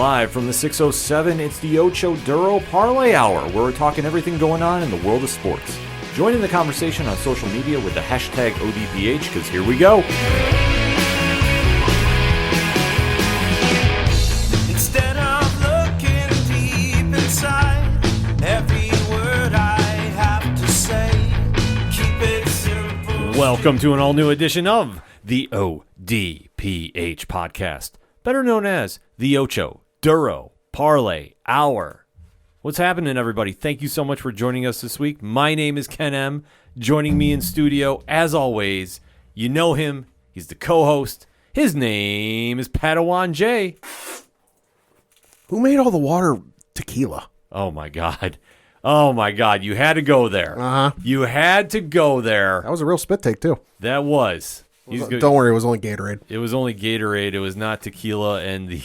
Live from the 607, it's the Ocho Duro Parlay Hour, where we're talking everything going on in the world of sports. Join in the conversation on social media with the hashtag ODPH, because here we go. Instead of looking deep inside, every word I have to say, keep it simple. Welcome to an all-new edition of the ODPH podcast, better known as the Ocho Duro Parlay Hour. What's happening, everybody? Thank you so much for joining us this week. My name is Ken M. Joining me in studio, as always, you know him. He's the co-host. His name is Padawan J. Who made all the water tequila? Oh, my God. Oh, my God. You had to go there. Uh-huh. You had to go there. That was a real spit take, too. That was. Don't worry, it was only Gatorade. It was only Gatorade. It was not tequila. And the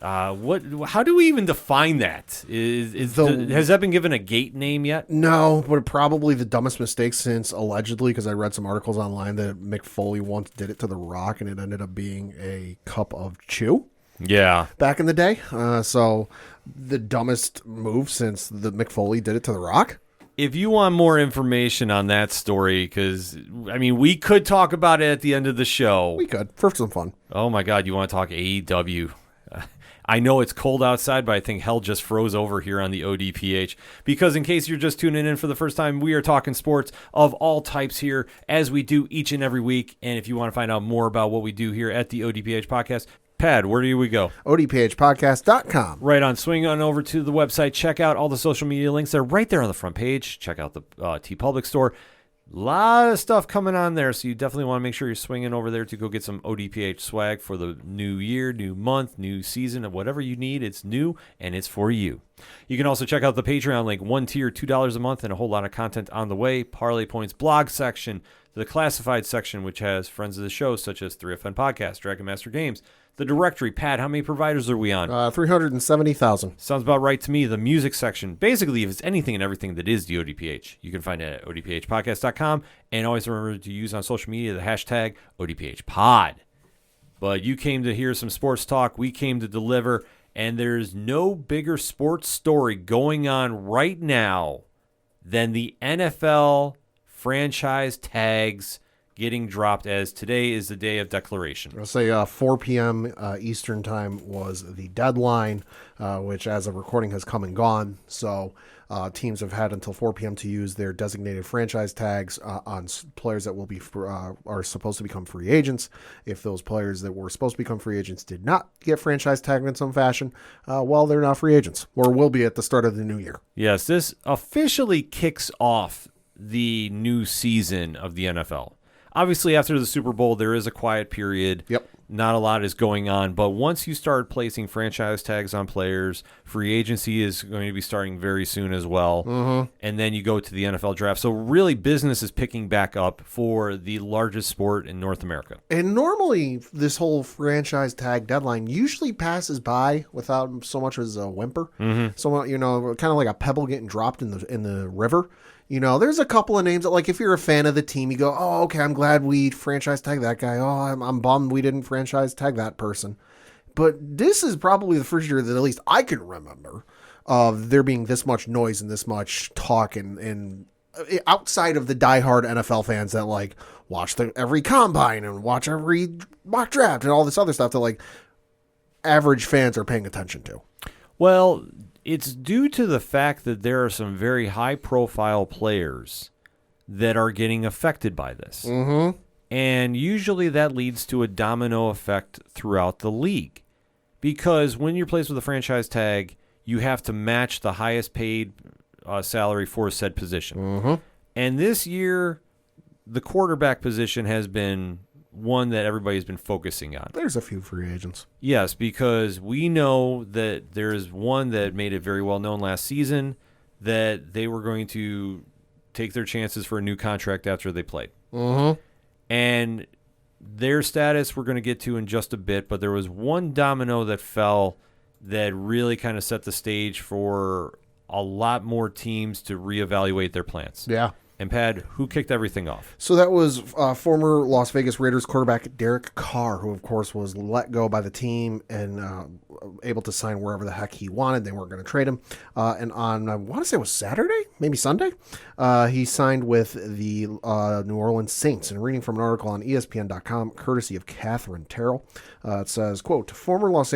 How do we even define that? Has that been given a gate name yet? No, but probably the dumbest mistake since allegedly, because I read some articles online that Mick Foley once did it to The Rock, and it ended up being a cup of chew. Yeah. Back in the day. So the dumbest move since the Mick Foley did it to The Rock. If you want more information on that story, because, I mean, we could talk about it at the end of the show. We could, for some fun. Oh, my God, you want to talk AEW? I know it's cold outside, but I think hell just froze over here on the ODPH. Because in case you're just tuning in for the first time, we are talking sports of all types here, as we do each and every week. And if you want to find out more about what we do here at the ODPH podcast, Pad, where do we go? ODPHpodcast.com. Right on. Swing on over to the website. Check out all the social media links. They're right there on the front page. Check out the TeePublic store. A lot of stuff coming on there, so you definitely want to make sure you're swinging over there to go get some ODPH swag for the new year, new month, new season, and whatever you need. It's new, and it's for you. You can also check out the Patreon link, one tier, $2 a month, and a whole lot of content on the way. Parlay Points blog section, the classified section, which has friends of the show, such as 3FN Podcast, Dragon Master Games, the directory. Pat, how many providers are we on? 370,000. Sounds about right to me. The music section. Basically, if it's anything and everything that is the ODPH, you can find it at odphpodcast.com. And always remember to use on social media the hashtag ODPHpod. But you came to hear some sports talk. We came to deliver. And there's no bigger sports story going on right now than the NFL franchise tags getting dropped, as today is the day of declaration. I'll say 4 p.m. Eastern time was the deadline, which as of recording has come and gone. So teams have had until 4 p.m. to use their designated franchise tags on players that will be are supposed to become free agents. If those players that were supposed to become free agents did not get franchise tagged in some fashion, well, they're not free agents, or will be at the start of the new year. Yes, this officially kicks off the new season of the NFL. Obviously, after the Super Bowl, there is a quiet period. Yep. Not a lot is going on. But once you start placing franchise tags on players, free agency is going to be starting very soon as well. Mm-hmm. And then you go to the NFL draft. So really, business is picking back up for the largest sport in North America. And normally, this whole franchise tag deadline usually passes by without so much as a whimper. Mm-hmm. So, kind of like a pebble getting dropped in the river. There's a couple of names that, like, if you're a fan of the team, you go, oh, okay, I'm glad we franchise tag that guy. Oh, I'm bummed we didn't franchise tag that person. But this is probably the first year that at least I can remember of there being this much noise and this much talk and outside of the diehard NFL fans that, like, watch every combine and watch every mock draft and all this other stuff that, like, average fans are paying attention to. Well, it's due to the fact that there are some very high-profile players that are getting affected by this. Mm-hmm. And usually that leads to a domino effect throughout the league. Because when you're placed with a franchise tag, you have to match the highest paid salary for said position. Mm-hmm. And this year, the quarterback position has been one that everybody's been focusing on. There's a few free agents. Yes, because we know that there's one that made it very well known last season that they were going to take their chances for a new contract after they played. Mm-hmm. And their status we're going to get to in just a bit, but there was one domino that fell that really kind of set the stage for a lot more teams to reevaluate their plans. Yeah. And Pad, who kicked everything off? So that was former Las Vegas Raiders quarterback Derek Carr, who, of course, was let go by the team and able to sign wherever the heck he wanted. They weren't going to trade him. And on, I want to say it was Saturday, maybe Sunday, he signed with the New Orleans Saints. And reading from an article on ESPN.com, courtesy of Catherine Terrell, it says, quote, former Las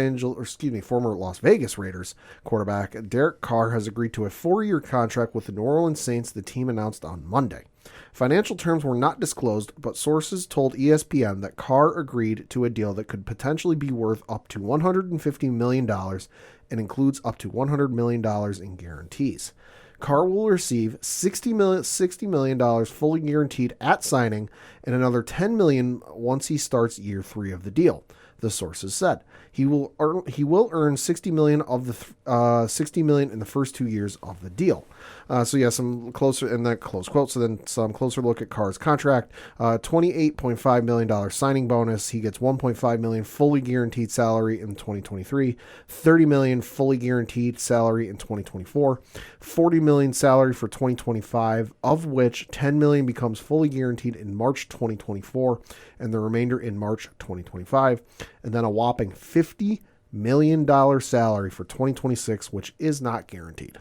Vegas Raiders quarterback Derek Carr has agreed to a 4-year contract with the New Orleans Saints, the team announced on Monday. Financial terms were not disclosed, but sources told ESPN that Carr agreed to a deal that could potentially be worth up to $150 million and includes up to $100 million in guarantees. Carr will receive $60 million fully guaranteed at signing and another $10 million once he starts year 3 of the deal, the sources said. He will earn $60 million of the $60 million in the first 2 years of the deal. Some closer in that close quote. So then some closer look at Carr's contract. $28.5 million signing bonus. He gets $1.5 million fully guaranteed salary in 2023, $30 million fully guaranteed salary in 2024, $40 million salary for 2025, of which $10 million becomes fully guaranteed in March 2024, and the remainder in March 2025, and then a whopping $50 million salary for 2026, which is not guaranteed.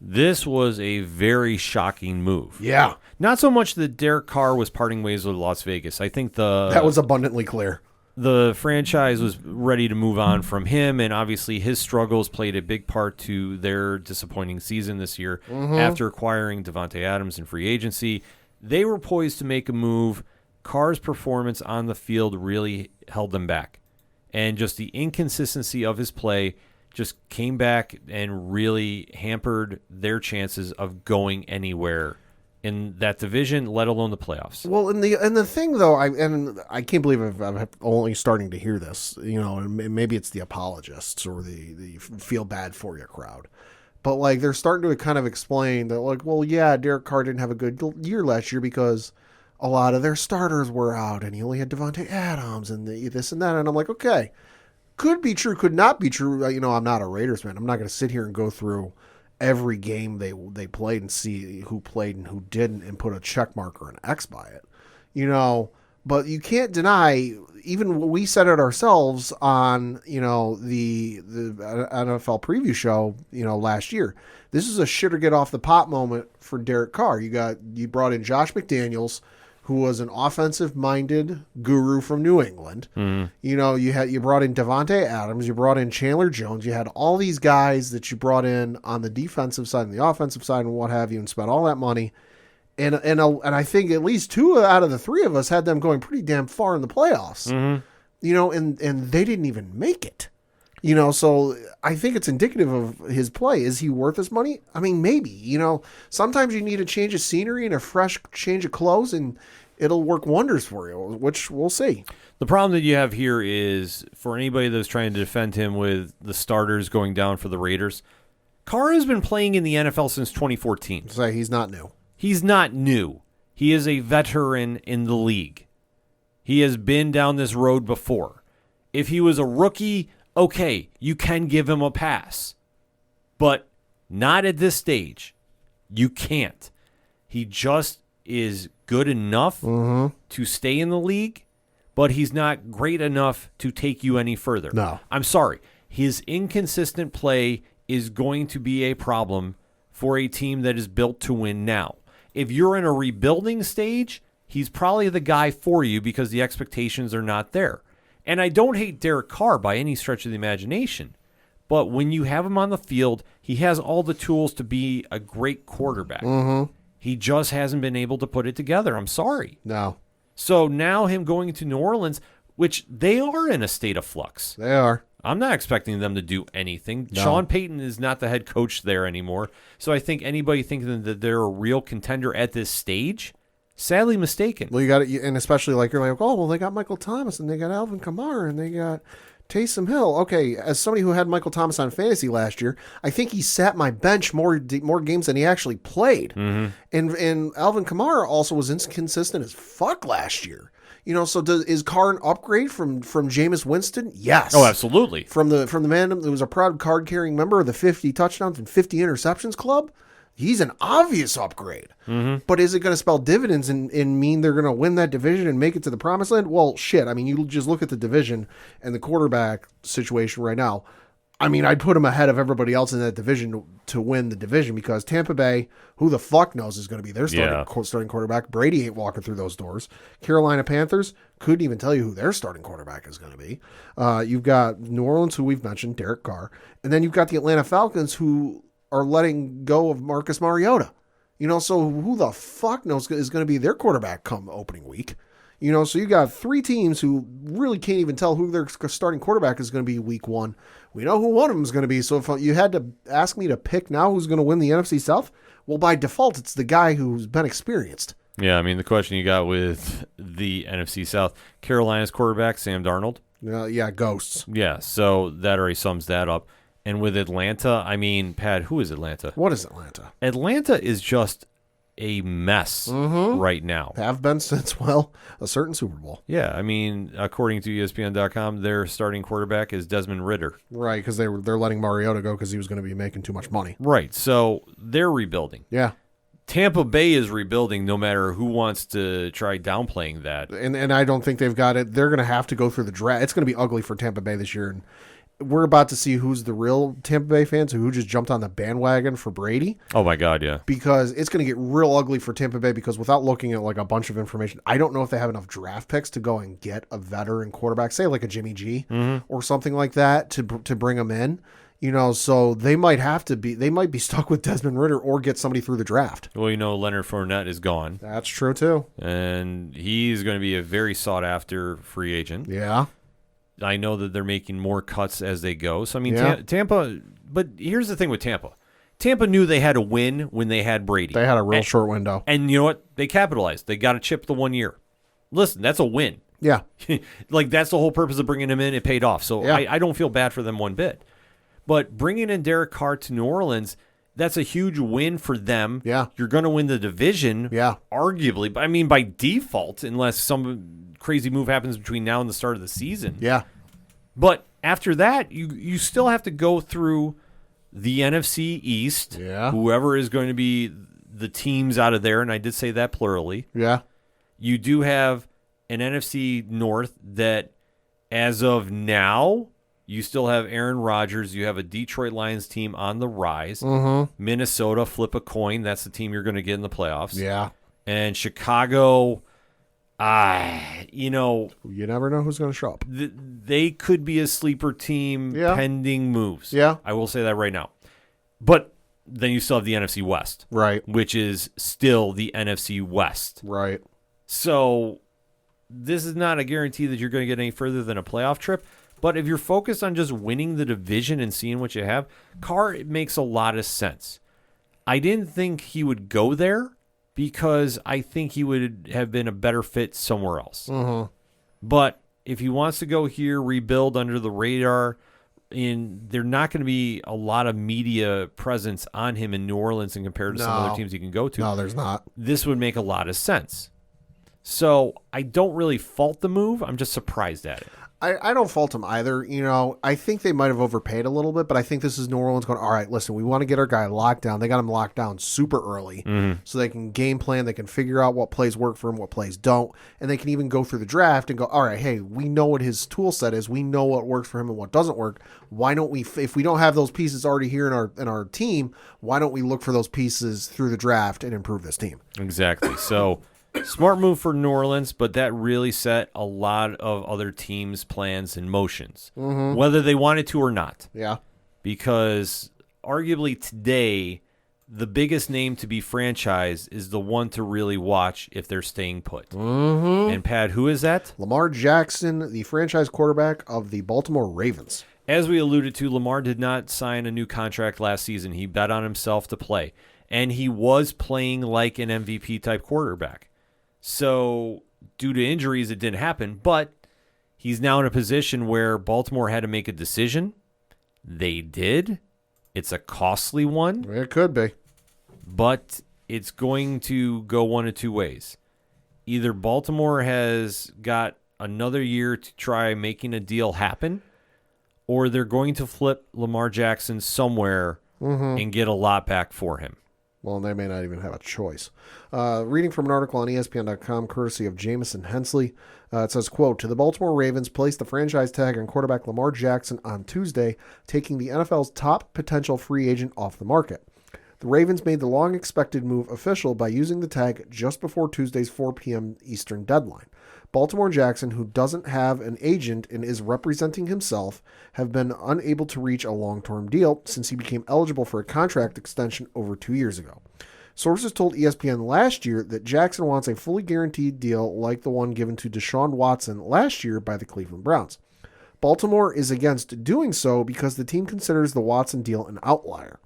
This was a very shocking move. Yeah. Not so much that Derek Carr was parting ways with Las Vegas. I think that was abundantly clear. The franchise was ready to move on from him, and obviously his struggles played a big part to their disappointing season this year. After acquiring Davante Adams in free agency, they were poised to make a move. Carr's performance on the field really held them back, and just the inconsistency of his play just came back and really hampered their chances of going anywhere in that division, let alone the playoffs. Well, and the thing though, I can't believe I'm only starting to hear this. You know, and maybe it's the apologists or the feel bad for you crowd, but like they're starting to kind of explain that, like, well, yeah, Derek Carr didn't have a good year last year because a lot of their starters were out, and he only had Davante Adams and this and that, and I'm like, okay. Could be true, could not be true. You know, I'm not a Raiders fan. I'm not going to sit here and go through every game they played and see who played and who didn't and put a check mark or an X by it. You know, but you can't deny, even we said it ourselves on, you know, the NFL preview show, you know, last year. This is a shit or get off the pot moment for Derek Carr. You brought in Josh McDaniels, who was an offensive-minded guru from New England. Mm-hmm. You know, you brought in Davante Adams, you brought in Chandler Jones, you had all these guys that you brought in on the defensive side and the offensive side and what have you, and spent all that money. And I think at least 2 out of the 3 of us had them going pretty damn far in the playoffs. Mm-hmm. You know, and they didn't even make it. You know, so I think it's indicative of his play. Is he worth his money? I mean, maybe. You know, sometimes you need a change of scenery and a fresh change of clothes, and it'll work wonders for you, which we'll see. The problem that you have here is, for anybody that's trying to defend him with the starters going down for the Raiders, Carr has been playing in the NFL since 2014. So he's not new. He's not new. He is a veteran in the league. He has been down this road before. If he was a rookie, okay, you can give him a pass. But not at this stage. You can't. He just is good enough to stay in the league, but he's not great enough to take you any further. No. I'm sorry. His inconsistent play is going to be a problem for a team that is built to win now. If you're in a rebuilding stage, he's probably the guy for you because the expectations are not there. And I don't hate Derek Carr by any stretch of the imagination, but when you have him on the field, he has all the tools to be a great quarterback. Mm-hmm. He just hasn't been able to put it together. I'm sorry. No. So now him going to New Orleans, which they are in a state of flux. They are. I'm not expecting them to do anything. No. Sean Payton is not the head coach there anymore. So I think anybody thinking that they're a real contender at this stage, sadly mistaken. Well, you got it, and especially like you're like, oh, well, they got Michael Thomas and they got Alvin Kamara and they got Taysom Hill. Okay, as somebody who had Michael Thomas on fantasy last year, I think he sat my bench more games than he actually played. Mm-hmm. And Alvin Kamara also was inconsistent as fuck last year. You know, so is Carr an upgrade from Jameis Winston? Yes. Oh, absolutely. From the man that was a proud card carrying member of the 50 touchdowns and 50 interceptions club. He's an obvious upgrade. But is it going to spell dividends and mean they're going to win that division and make it to the promised land? Well, shit. I mean, you just look at the division and the quarterback situation right now. I mean, I'd put them ahead of everybody else in that division to win the division because Tampa Bay, who the fuck knows is going to be their starting quarterback. Brady ain't walking through those doors. Carolina Panthers, couldn't even tell you who their starting quarterback is going to be. You've got New Orleans, who we've mentioned, Derek Carr. And then you've got the Atlanta Falcons, who are letting go of Marcus Mariota. So who the fuck knows is going to be their quarterback come opening week? So you got three teams who really can't even tell who their starting quarterback is going to be week one. We know who one of them is going to be. So if you had to ask me to pick now who's going to win the NFC South, well, by default, it's the guy who's been experienced. Yeah, I mean, the question you got with the NFC South, Carolina's quarterback, Sam Darnold. Yeah, ghosts. Yeah, so that already sums that up. And with Atlanta, I mean, Pat, who is Atlanta? What is Atlanta? Atlanta is just a mess right now. Have been since, well, a certain Super Bowl. Yeah, I mean, according to ESPN.com, their starting quarterback is Desmond Ridder. Right, because they're letting Mariota go because he was going to be making too much money. Right, so they're rebuilding. Yeah. Tampa Bay is rebuilding no matter who wants to try downplaying that. And I don't think they've got it. They're going to have to go through the draft. It's going to be ugly for Tampa Bay this year, and we're about to see who's the real Tampa Bay fans who just jumped on the bandwagon for Brady. Oh, my God, yeah. Because it's going to get real ugly for Tampa Bay because without looking at like a bunch of information, I don't know if they have enough draft picks to go and get a veteran quarterback, say like a Jimmy G or something like that to bring them in. So they might be stuck with Desmond Ridder or get somebody through the draft. Well, Leonard Fournette is gone. That's true, too. And he's going to be a very sought-after free agent. Yeah. I know that they're making more cuts as they go. So, I mean, Yeah. Tampa, but here's the thing with Tampa. Tampa knew they had to win when they had Brady. They had a real short window. And you know what? They capitalized. They got a chip the 1 year. Listen, that's a win. Yeah. Like, that's the whole purpose of bringing him in. It paid off. So Yeah. I don't feel bad for them one bit. But bringing in Derek Carr to New Orleans, that's a huge win for them. Yeah. You're going to win the division, arguably. But I mean, by default, unless some crazy move happens between now and the start of the season. Yeah. But after that, you still have to go through the NFC East, whoever is going to be the teams out of there, and I did say that plurally. Yeah. You do have an NFC North that, as of now, you still have Aaron Rodgers. You have a Detroit Lions team on the rise. Minnesota, flip a coin. That's the team you're going to get in the playoffs. Yeah. And Chicago, you never know who's going to show up. They could be a sleeper team pending moves. Yeah. I will say that right now. But then you still have the NFC West. Right. Which is still the NFC West. Right. So this is not a guarantee that you're going to get any further than a playoff trip. But if you're focused on just winning the division and seeing what you have, Carr makes a lot of sense. I didn't think he would go there because I think he would have been a better fit somewhere else. But if he wants to go here, rebuild under the radar, and there's not going to be a lot of media presence on him in New Orleans and compared to some other teams he can go to. No, there's not. This would make a lot of sense. So I don't really fault the move. I'm just surprised at it. I don't fault them either. I think they might have overpaid a little bit, but I think this is New Orleans going, all right, listen, we want to get our guy locked down. They got him locked down super early so they can game plan. They can figure out what plays work for him, what plays don't. And they can even go through the draft and go, all right, hey, we know what his tool set is. We know what works for him and what doesn't work. Why don't we, if we don't have those pieces already here in our team, why don't we look for those pieces through the draft and improve this team? Exactly. So smart move for New Orleans, but that really set a lot of other teams' plans in motions, whether they wanted to or not. Yeah. Because arguably today, the biggest name to be franchised is the one to really watch if they're staying put. And Pat, who is that? Lamar Jackson, the franchise quarterback of the Baltimore Ravens. As we alluded to, Lamar did not sign a new contract last season. He bet on himself to play, and he was playing like an MVP-type quarterback. So due to injuries, it didn't happen, but he's now in a position where Baltimore had to make a decision. They did. It's a costly one. It could be. But it's going to go one of two ways. Either Baltimore has got another year to try making a deal happen, or they're going to flip Lamar Jackson somewhere and get a lot back for him. Well, they may not even have a choice. Reading from an article on ESPN.com, courtesy of Jamison Hensley, it says, quote, "To the Baltimore Ravens placed the franchise tag on quarterback Lamar Jackson on Tuesday, taking the NFL's top potential free agent off the market. The Ravens made the long-expected move official by using the tag just before Tuesday's 4 p.m. Eastern deadline. Baltimore and Jackson, who doesn't have an agent and is representing himself, have been unable to reach a long-term deal since he became eligible for a contract extension over 2 years ago. Sources told ESPN last year that Jackson wants a fully guaranteed deal like the one given to Deshaun Watson last year by the Cleveland Browns. Baltimore is against doing so because the team considers the Watson deal an outlier.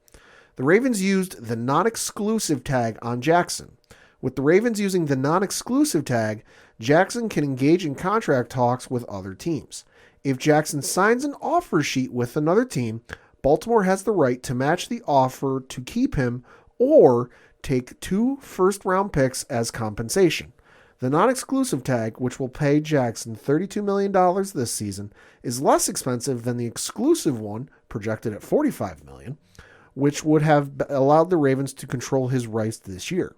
The Ravens used the non-exclusive tag on Jackson. With the Ravens using the non-exclusive tag, Jackson can engage in contract talks with other teams. If Jackson signs an offer sheet with another team, Baltimore has the right to match the offer to keep him or take 2 first-round picks as compensation. The non-exclusive tag, which will pay Jackson $32 million this season, is less expensive than the exclusive one, projected at $45 million, which would have allowed the Ravens to control his rights this year.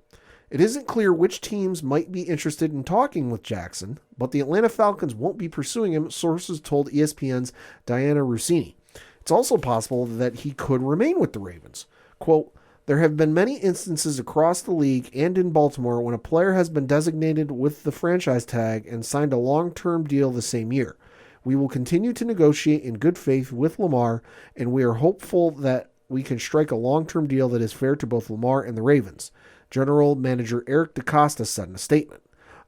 It isn't clear which teams might be interested in talking with Jackson, but the Atlanta Falcons won't be pursuing him, sources told ESPN's Diana Rossini. It's also possible that he could remain with the Ravens. Quote, "There have been many instances across the league and in Baltimore when a player has been designated with the franchise tag and signed a long-term deal the same year. We will continue to negotiate in good faith with Lamar, and we are hopeful that we can strike a long-term deal that is fair to both Lamar and the Ravens," General Manager Eric DeCosta said in a statement.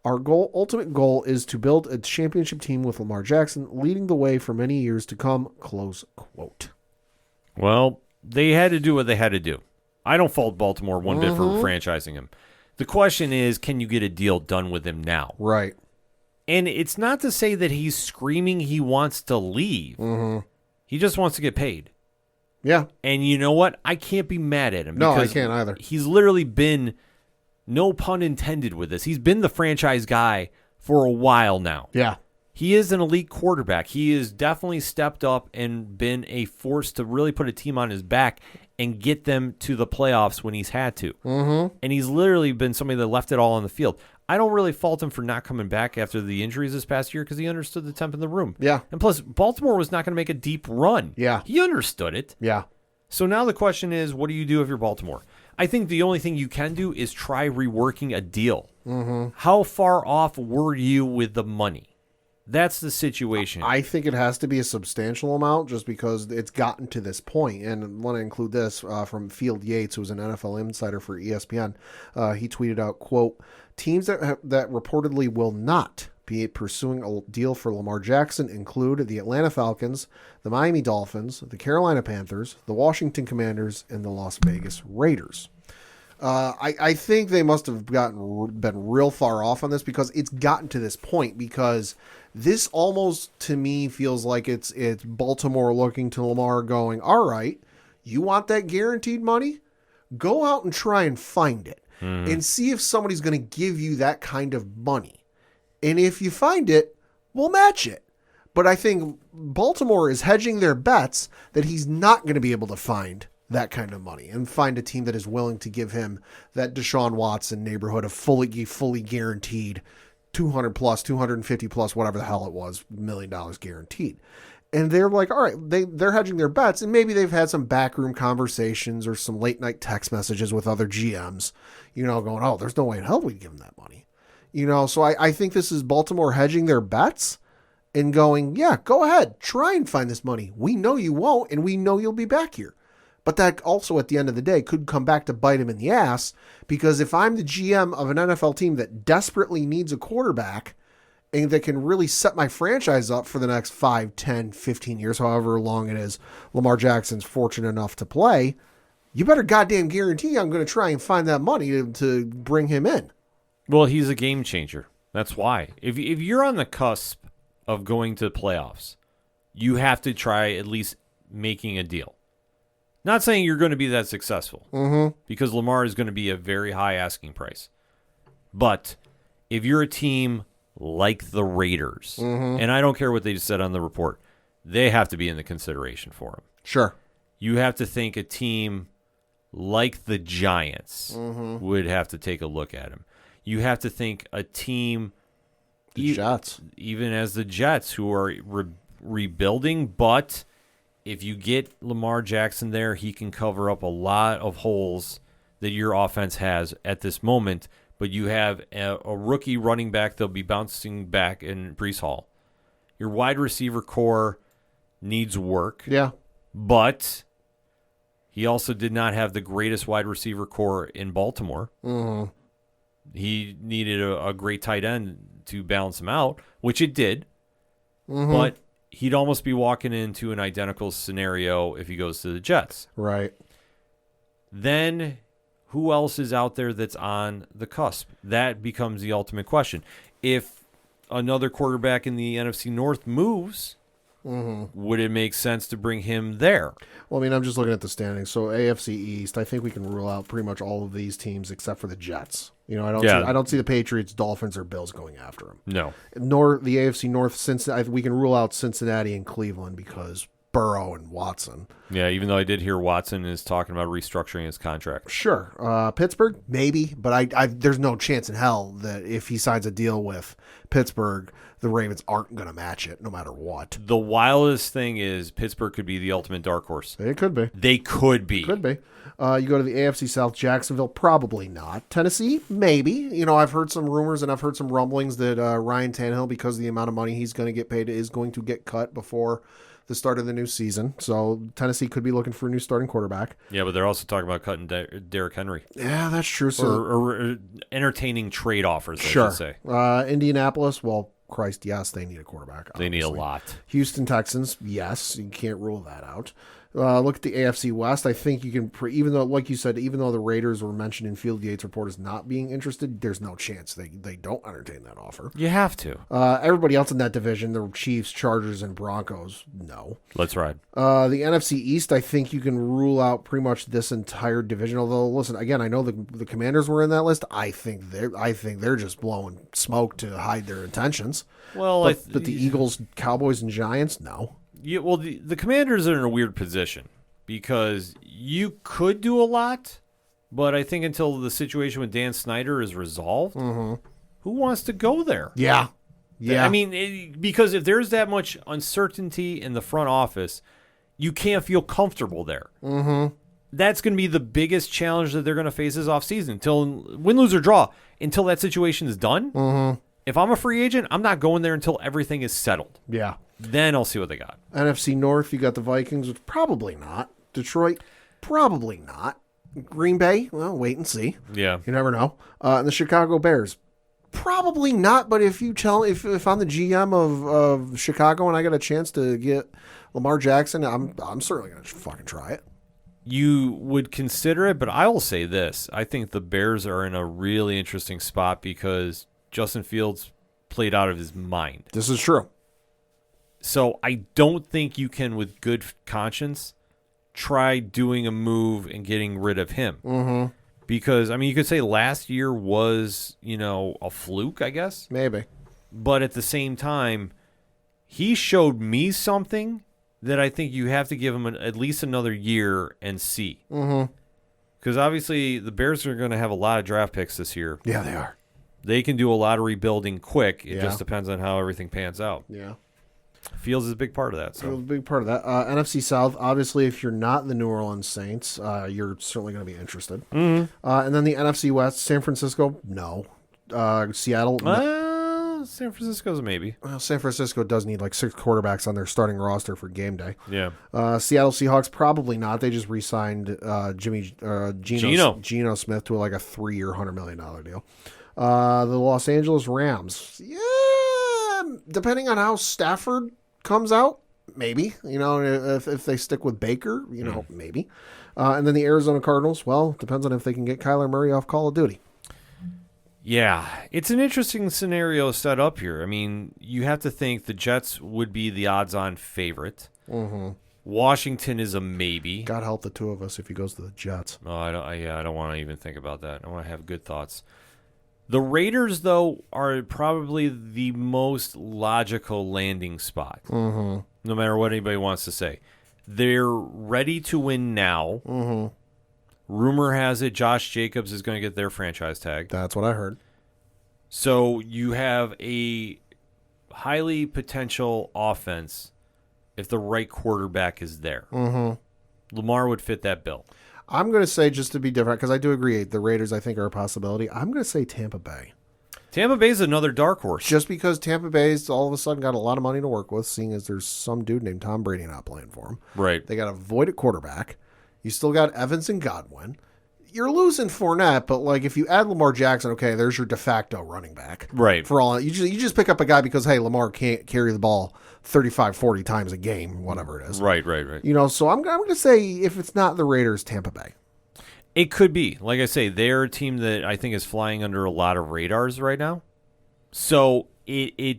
"Our ultimate goal is to build a championship team with Lamar Jackson leading the way for many years to come," close quote. Well, they had to do what they had to do. I don't fault Baltimore one bit for franchising him. The question is, can you get a deal done with him now? Right. And it's not to say that he's screaming he wants to leave. He just wants to get paid. Yeah. And you know what? I can't be mad at him. No, I because can't either. He's literally been, no pun intended with this, he's been the franchise guy for a while now. Yeah. He is an elite quarterback. He has definitely stepped up and been a force to really put a team on his back and get them to the playoffs when he's had to. And he's literally been somebody that left it all on the field. I don't really fault him for not coming back after the injuries this past year because he understood the temp in the room. Yeah. And plus, Baltimore was not going to make a deep run. Yeah. He understood it. Yeah. So now the question is, what do you do if you're Baltimore? I think the only thing you can do is try reworking a deal. How far off were you with the money? That's the situation. I think it has to be a substantial amount just because it's gotten to this point. And I want to include this from Field Yates, who's an NFL insider for ESPN. He tweeted out, quote, "Teams that reportedly will not be pursuing a deal for Lamar Jackson include the Atlanta Falcons, the Miami Dolphins, the Carolina Panthers, the Washington Commanders, and the Las Vegas Raiders." I think they must have been real far off on this because it's gotten to this point, because this almost to me feels like it's Baltimore looking to Lamar going, all right, you want that guaranteed money? Go out and try and find it and see if somebody's going to give you that kind of money. And if you find it, we'll match it. But I think Baltimore is hedging their bets that he's not going to be able to find that kind of money and find a team that is willing to give him that Deshaun Watson neighborhood of fully guaranteed 200 plus, 250 plus, whatever the hell it was, $1 million guaranteed. And they're like, all right, they're hedging their bets, and maybe they've had some backroom conversations or some late night text messages with other GMs, going, oh, there's no way in hell we'd give him that money. So I think this is Baltimore hedging their bets and going, yeah, go ahead, try and find this money. We know you won't, and we know you'll be back here. But that also, at the end of the day, could come back to bite him in the ass, because if I'm the GM of an NFL team that desperately needs a quarterback and that can really set my franchise up for the next 5, 10, 15 years, however long it is Lamar Jackson's fortunate enough to play, you better goddamn guarantee I'm going to try and find that money to bring him in. Well, he's a game changer. That's why. If you're on the cusp of going to the playoffs, you have to try at least making a deal. Not saying you're going to be that successful, because Lamar is going to be a very high asking price. But if you're a team like the Raiders, and I don't care what they said on the report, they have to be in the consideration for him. Sure. You have to think a team like the Giants would have to take a look at him. You have to think a team, The Jets. even as the Jets, who are rebuilding, but if you get Lamar Jackson there, he can cover up a lot of holes that your offense has at this moment. But you have a rookie running back they'll be bouncing back in Breece Hall. Your wide receiver core needs work. Yeah. But he also did not have the greatest wide receiver core in Baltimore. Mm-hmm. He needed a great tight end to balance him out, which it did. Mm-hmm. But he'd almost be walking into an identical scenario if he goes to the Jets. Right. Then who else is out there that's on the cusp? That becomes the ultimate question. If another quarterback in the NFC North moves, would it make sense to bring him there? Well, I mean, I'm just looking at the standings. So AFC East, I think we can rule out pretty much all of these teams except for the Jets. You know, I don't see the Patriots, Dolphins, or Bills going after him. No. Nor the AFC North. We can rule out Cincinnati and Cleveland because Burrow and Watson. Yeah, even though I did hear Watson is talking about restructuring his contract. Sure. Pittsburgh, maybe, but there's no chance in hell that if he signs a deal with Pittsburgh, the Ravens aren't going to match it no matter what. The wildest thing is Pittsburgh could be the ultimate dark horse. It could be. They could be. Could be. You go to the AFC South, Jacksonville, probably not. Tennessee, maybe. You know, I've heard some rumors and I've heard some rumblings that Ryan Tannehill, because of the amount of money he's going to get paid, is going to get cut before the start of the new season. So Tennessee could be looking for a new starting quarterback. Yeah, but they're also talking about cutting Derrick Henry. Yeah, that's true. So, Or entertaining trade offers, I sure. should say. Indianapolis, well, Christ, yes, they need a quarterback. They need a obviously. lot. Houston Texans, yes, you can't rule that out. Look at the AFC West. I think you can, even though, like you said, even though the Raiders were mentioned in Field Yates' report as not being interested, there's no chance they don't entertain that offer. You have to. Everybody else in that division, the Chiefs, Chargers, and Broncos, no. Let's ride. The NFC East, I think you can rule out pretty much this entire division. Although, listen, again, I know the Commanders were in that list. I think they're just blowing smoke to hide their intentions. Well, but the Eagles, Cowboys, and Giants, no. Yeah, well, the Commanders are in a weird position because you could do a lot, but I think until the situation with Dan Snyder is resolved, who wants to go there? Yeah. I mean, because if there's that much uncertainty in the front office, you can't feel comfortable there. Mm-hmm. That's going to be the biggest challenge that they're going to face this offseason. Until win, lose, or draw, until that situation is done. Mm-hmm. If I'm a free agent, I'm not going there until everything is settled. Yeah. Then I'll see what they got. NFC North, you got the Vikings, which probably not. Detroit, probably not. Green Bay, well, wait and see. Yeah. You never know. And the Chicago Bears, probably not. But if I'm the GM of Chicago and I got a chance to get Lamar Jackson, I'm certainly going to fucking try it. You would consider it, but I will say this. I think the Bears are in a really interesting spot because Justin Fields played out of his mind. This is true. So I don't think you can, with good conscience, try doing a move and getting rid of him. Mm-hmm. Because, I mean, you could say last year was, a fluke, I guess. Maybe. But at the same time, he showed me something that I think you have to give him at least another year and see. Mm-hmm. Because obviously the Bears are going to have a lot of draft picks this year. Yeah, they are. They can do a lot of rebuilding quick. It just depends on how everything pans out. Yeah. Fields is a big part of that. So a big part of that. NFC South, obviously, if you're not the New Orleans Saints, you're certainly going to be interested. Mm-hmm. And then the NFC West, San Francisco, no. Seattle, no. San Francisco's a maybe. Well, San Francisco does need like 6 quarterbacks on their starting roster for game day. Yeah. Seattle Seahawks, probably not. They just re-signed Geno Smith to like a 3-year, $100 million deal. The Los Angeles Rams, depending on how Stafford comes out, maybe. If they stick with Baker, maybe. And then the Arizona Cardinals, well, depends on if they can get Kyler Murray off Call of Duty. Yeah, it's an interesting scenario set up here. I mean, you have to think the Jets would be the odds-on favorite. Mm-hmm. Washington is a maybe. God help the two of us if he goes to the Jets. Oh, I don't want to even think about that. I want to have good thoughts. The Raiders, though, are probably the most logical landing spot, no matter what anybody wants to say. They're ready to win now. Rumor has it Josh Jacobs is going to get their franchise tag. That's what I heard. So you have a highly potential offense if the right quarterback is there. Mm-hmm. Lamar would fit that bill. I'm going to say, just to be different, because I do agree, the Raiders, I think, are a possibility. I'm going to say Tampa Bay. Tampa Bay's another dark horse. Just because Tampa Bay's all of a sudden got a lot of money to work with, seeing as there's some dude named Tom Brady not playing for him. Right. They got a void at quarterback. You still got Evans and Godwin. You're losing Fournette, but like if you add Lamar Jackson, okay, there's your de facto running back. Right. For all you just pick up a guy because, hey, Lamar can't carry the ball 35, 40 times a game, whatever it is. Right. So I'm going to say if it's not the Raiders, Tampa Bay. It could be. Like I say, they're a team that I think is flying under a lot of radars right now. So it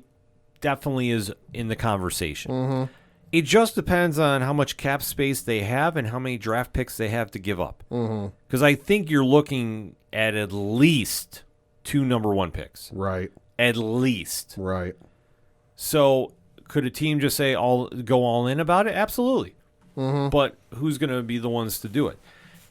definitely is in the conversation. Mm-hmm. It just depends on how much cap space they have and how many draft picks they have to give up. Because I think you're looking at least 2 number 1 picks. Right. At least. Right. So could a team just say go all in about it? Absolutely. But who's going to be the ones to do it?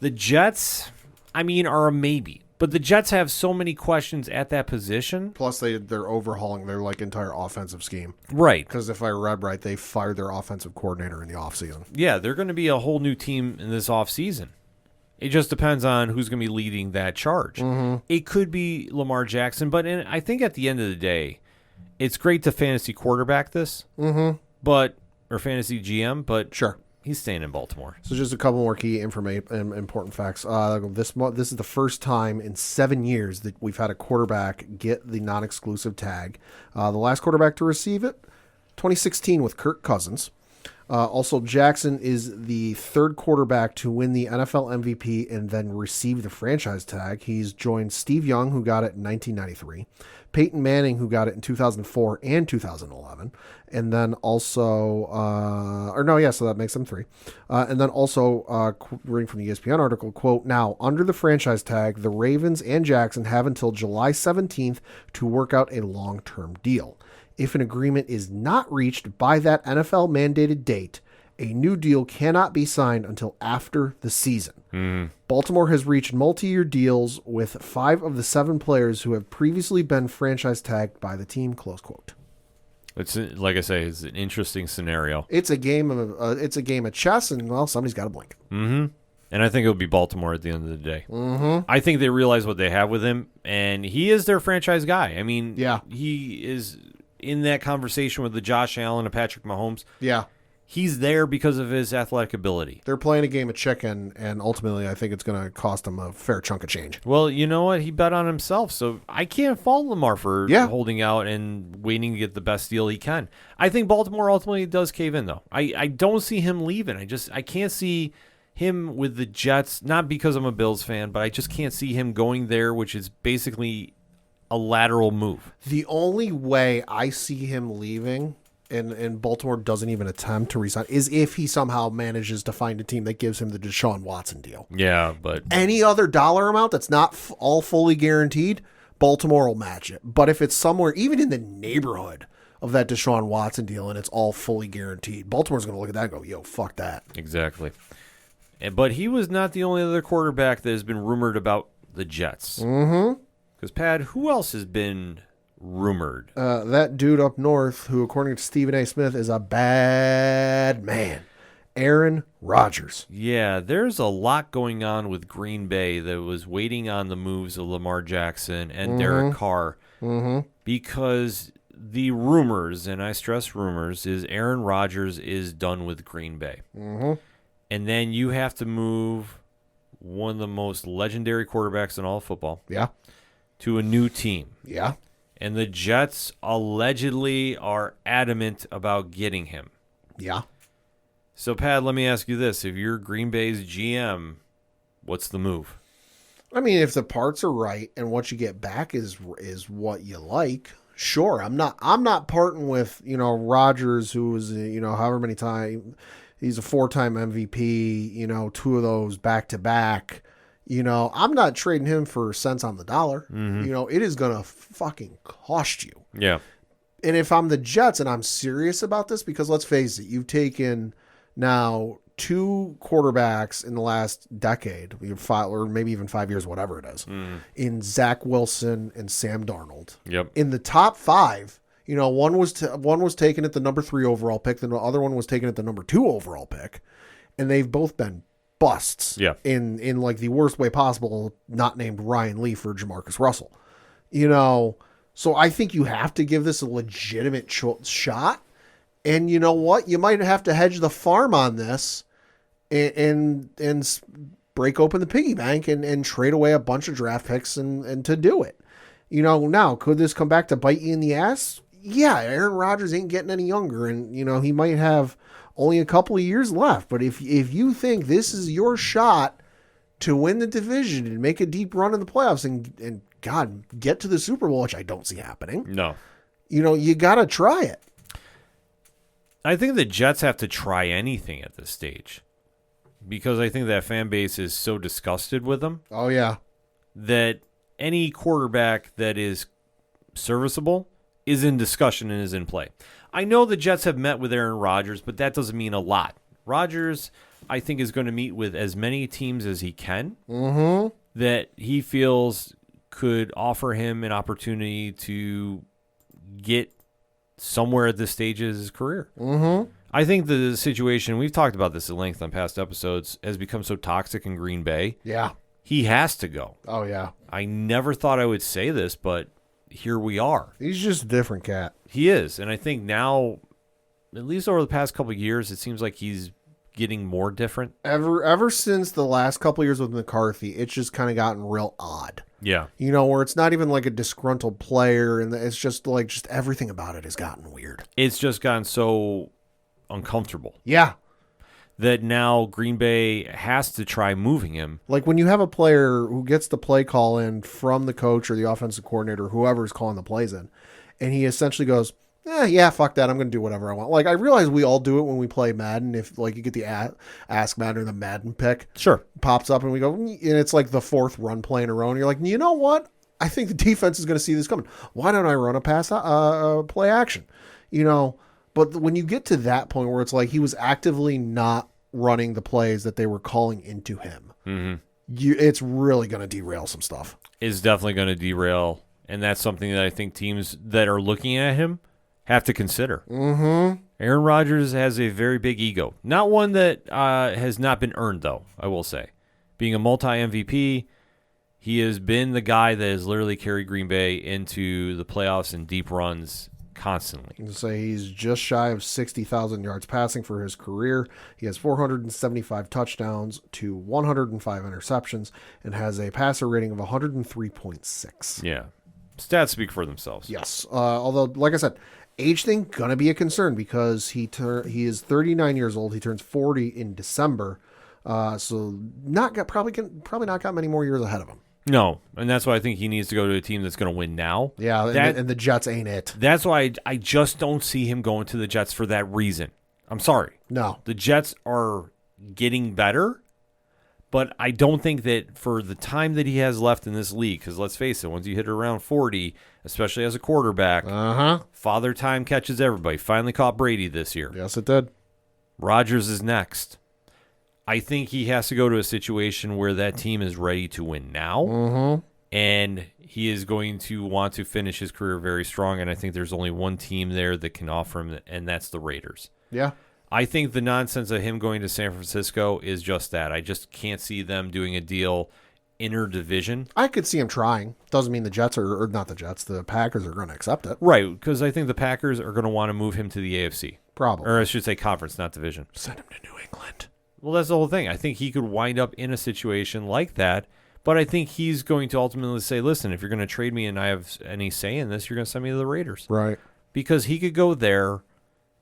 The Jets, are a maybe. But the Jets have so many questions at that position. Plus, they're overhauling their entire offensive scheme. Right. Because if I read right, they fired their offensive coordinator in the offseason. Yeah, they're going to be a whole new team in this offseason. It just depends on who's going to be leading that charge. It could be Lamar Jackson, but I think at the end of the day, it's great to fantasy quarterback this, or fantasy GM, but sure. He's staying in Baltimore. So just a couple more key important facts. This is the first time in 7 years that we've had a quarterback get the non-exclusive tag. The last quarterback to receive it, 2016 with Kirk Cousins. Also, Jackson is the third quarterback to win the NFL MVP and then receive the franchise tag. He's joined Steve Young, who got it in 1993, Peyton Manning, who got it in 2004 and 2011, and then also, so that makes them 3. And then also, reading from the ESPN article, quote, now, under the franchise tag, the Ravens and Jackson have until July 17th to work out a long-term deal. If an agreement is not reached by that NFL-mandated date, a new deal cannot be signed until after the season. Baltimore has reached multi-year deals with 5 of the 7 players who have previously been franchise tagged by the team, close quote. It's like I say, it's an interesting scenario. It's a game of chess, and well, somebody's got to blink. And I think it'll be Baltimore at the end of the day. I think they realize what they have with him, and he is their franchise guy. He is in that conversation with the Josh Allen and Patrick Mahomes. Yeah. He's there because of his athletic ability. They're playing a game of chicken, and ultimately I think it's going to cost them a fair chunk of change. Well, you know what? He bet on himself, so I can't fault Lamar for holding out and waiting to get the best deal he can. I think Baltimore ultimately does cave in, though. I don't see him leaving. I can't see him with the Jets, not because I'm a Bills fan, but I just can't see him going there, which is basically a lateral move. The only way I see him leaving, and Baltimore doesn't even attempt to resign, is if he somehow manages to find a team that gives him the Deshaun Watson deal. Yeah, but any other dollar amount that's not all fully guaranteed, Baltimore will match it. But if it's somewhere even in the neighborhood of that Deshaun Watson deal and it's all fully guaranteed, Baltimore's going to look at that and go, yo, fuck that. Exactly. But he was not the only other quarterback that has been rumored about the Jets. Because, Pat, who else has been rumored? That dude up north, who, according to Stephen A. Smith, is a bad man. Aaron Rodgers. Yeah, there's a lot going on with Green Bay that was waiting on the moves of Lamar Jackson and Derek Carr. Because the rumors, and I stress rumors, is Aaron Rodgers is done with Green Bay. And then you have to move one of the most legendary quarterbacks in all of football. Yeah. To a new team. Yeah. And the Jets allegedly are adamant about getting him. Yeah. So, Pat, let me ask you this. If you're Green Bay's GM, what's the move? I mean, if the parts are right and what you get back is what you like, sure. I'm not parting with, Rodgers, who was, however many times, he's a 4-time MVP, 2 of those back-to-back. I'm not trading him for cents on the dollar. It is going to fucking cost you. Yeah. And if I'm the Jets and I'm serious about this, because let's face it, you've taken now two quarterbacks in the last decade, or maybe even 5 years, whatever it is, in Zach Wilson and Sam Darnold. Yep. In the top five, one was taken at the number 3 overall pick, the other one was taken at the number 2 overall pick, and they've both been busts. Yeah. In like the worst way possible, not named Ryan Leaf or Jamarcus Russell. So I think you have to give this a legitimate shot. And you know what? You might have to hedge the farm on this and break open the piggy bank and trade away a bunch of draft picks and to do it. Now, could this come back to bite you in the ass? Yeah, Aaron Rodgers ain't getting any younger, and, he might have only a couple of years left. But if you think this is your shot to win the division and make a deep run in the playoffs and God, get to the Super Bowl, which I don't see happening. No. You got to try it. I think the Jets have to try anything at this stage because I think that fan base is so disgusted with them. Oh, yeah. That any quarterback that is serviceable is in discussion and is in play. I know the Jets have met with Aaron Rodgers, but that doesn't mean a lot. Rodgers, I think, is going to meet with as many teams as he can that he feels could offer him an opportunity to get somewhere at this stage of his career. I think the situation, we've talked about this at length on past episodes, has become so toxic in Green Bay. Yeah. He has to go. Oh, yeah. I never thought I would say this, but here we are. He's just a different cat. He is. And I think now, at least over the past couple of years, it seems like he's getting more different. Ever since the last couple of years with McCarthy, it's just kind of gotten real odd. Yeah. Where it's not even like a disgruntled player, and it's just like everything about it has gotten weird. It's just gotten so uncomfortable. Yeah. That now Green Bay has to try moving him. Like when you have a player who gets the play call in from the coach or the offensive coordinator, whoever's calling the plays in, and he essentially goes, yeah, fuck that. I'm going to do whatever I want. Like, I realize we all do it when we play Madden. If, like, you get the Ask Madden or the Madden pick. Sure. Pops up and we go, and it's like the 4th run play in a row. And you're like, you know what? I think the defense is going to see this coming. Why don't I run a pass, play action? But when you get to that point where it's like he was actively not running the plays that they were calling into him, it's really going to derail some stuff. It's definitely going to derail. And that's something that I think teams that are looking at him have to consider. Aaron Rodgers has a very big ego. Not one that has not been earned, though, I will say. Being a multi-MVP, he has been the guy that has literally carried Green Bay into the playoffs and deep runs constantly. Say he's just shy of 60,000 yards passing for his career. He has 475 touchdowns to 105 interceptions and has a passer rating of 103.6. Yeah. Stats speak for themselves. Yes. Although, like I said, age thing gonna be a concern because he is 39 years old. He turns 40 in December, so probably not got many more years ahead of him. No, and that's why I think he needs to go to a team that's going to win now. Yeah, and the Jets ain't it. That's why I just don't see him going to the Jets for that reason. I'm sorry. No, the Jets are getting better, but I don't think that for the time that he has left in this league, because let's face it, once you hit around 40, especially as a quarterback, father time catches everybody. Finally caught Brady this year. Yes, it did. Rodgers is next. I think he has to go to a situation where that team is ready to win now, and he is going to want to finish his career very strong, and I think there's only one team there that can offer him, and that's the Raiders. Yeah. I think the nonsense of him going to San Francisco is just that. I just can't see them doing a deal interdivision. I could see him trying. Doesn't mean the Jets or not the Jets, the Packers are going to accept it. Right, because I think the Packers are going to want to move him to the AFC. Probably. Or I should say conference, not division. Send him to New England. Well, that's the whole thing. I think he could wind up in a situation like that, but I think he's going to ultimately say, listen, if you're going to trade me and I have any say in this, you're going to send me to the Raiders. Right. Because he could go there.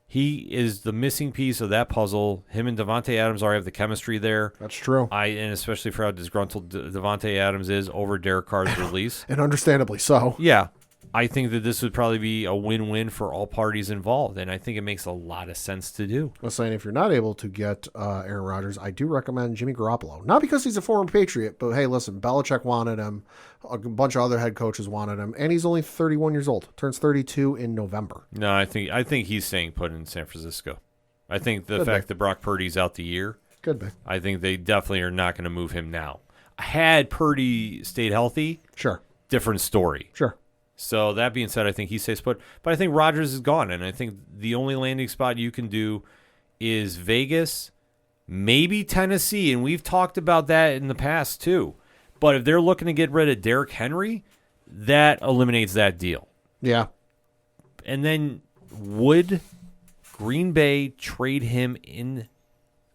He is the missing piece of that puzzle. Him and Devontae Adams already have the chemistry there. That's true. And especially for how disgruntled Devontae Adams is over Derek Carr's release. And understandably so. Yeah. I think that this would probably be a win-win for all parties involved, and I think it makes a lot of sense to do. I was saying, if you're not able to get Aaron Rodgers, I do recommend Jimmy Garoppolo. Not because he's a former Patriot, but hey, listen, Belichick wanted him, a bunch of other head coaches wanted him, and he's only 31 years old. Turns 32 in November. No, I think he's staying put in San Francisco. I think the fact that Brock Purdy's out the year Could be. I think they definitely are not going to move him now. Had Purdy stayed healthy, Sure. different story. Sure. So that being said, I think he stays put. But I think Rodgers is gone, and I think the only landing spot you can do is Vegas, maybe Tennessee, and we've talked about that in the past too. But if they're looking to get rid of Derrick Henry, that eliminates that deal. Yeah. And then would Green Bay trade him in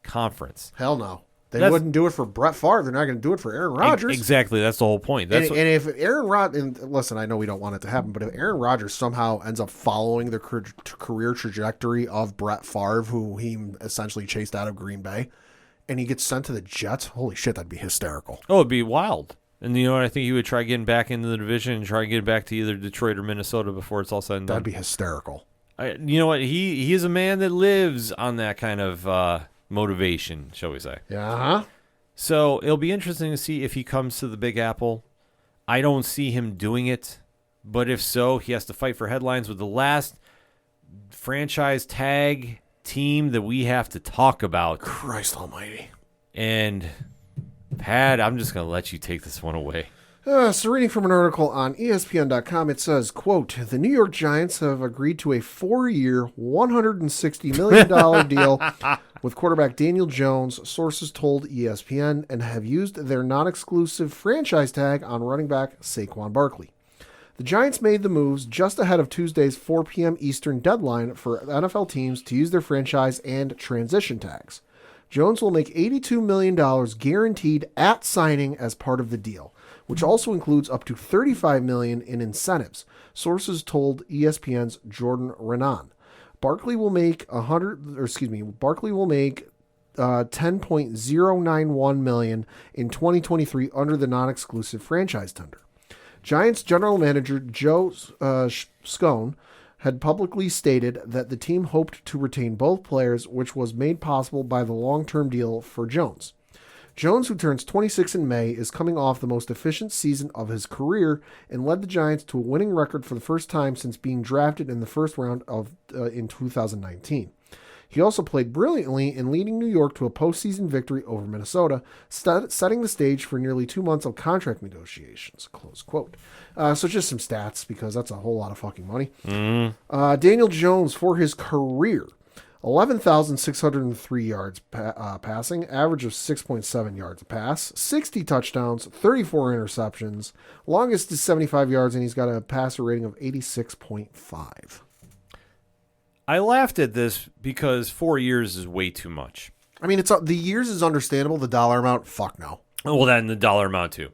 conference? Hell no. They wouldn't do it for Brett Favre. They're not going to do it for Aaron Rodgers. Exactly. That's the whole point. And if Aaron Rodgers, and listen, I know we don't want it to happen, but if Aaron Rodgers somehow ends up following the career trajectory of Brett Favre, who he essentially chased out of Green Bay, and he gets sent to the Jets, holy shit, that'd be hysterical. Oh, it'd be wild. And you know what? I think he would try getting back into the division and try getting back to either Detroit or Minnesota before it's all said and done. That'd be hysterical. You know what? He is a man that lives on that kind of motivation, shall we say. Yeah. Uh-huh. So it'll be interesting to see if he comes to the Big Apple. I don't see him doing it, but if so, he has to fight for headlines with the last franchise tag team that we have to talk about. Christ almighty. And Pat, I'm just going to let you take this one away. So reading from an article on ESPN.com, it says, quote, the New York Giants have agreed to a 4-year, $160 million deal with quarterback Daniel Jones, sources told ESPN, and have used their non-exclusive franchise tag on running back Saquon Barkley. The Giants made the moves just ahead of Tuesday's 4 p.m. Eastern deadline for NFL teams to use their franchise and transition tags. Jones will make $82 million guaranteed at signing as part of the deal, which also includes up to $35 million in incentives, sources told ESPN's Jordan Renan. Barkley will make $10.091 million in 2023 under the non-exclusive franchise tender. Giants general manager Joe Scone had publicly stated that the team hoped to retain both players, which was made possible by the long-term deal for Jones. Jones, who turns 26 in May, is coming off the most efficient season of his career and led the Giants to a winning record for the first time since being drafted in the first round in 2019. He also played brilliantly in leading New York to a postseason victory over Minnesota, setting the stage for nearly 2 months of contract negotiations, close quote. So just some stats, because that's a whole lot of fucking money. Daniel Jones, for his career, 11,603 yards passing, average of 6.7 yards a pass, 60 touchdowns, 34 interceptions, longest is 75 yards, and he's got a passer rating of 86.5. I laughed at this because 4 years is way too much. I mean, the years is understandable. The dollar amount, fuck no. Well, that and the dollar amount too.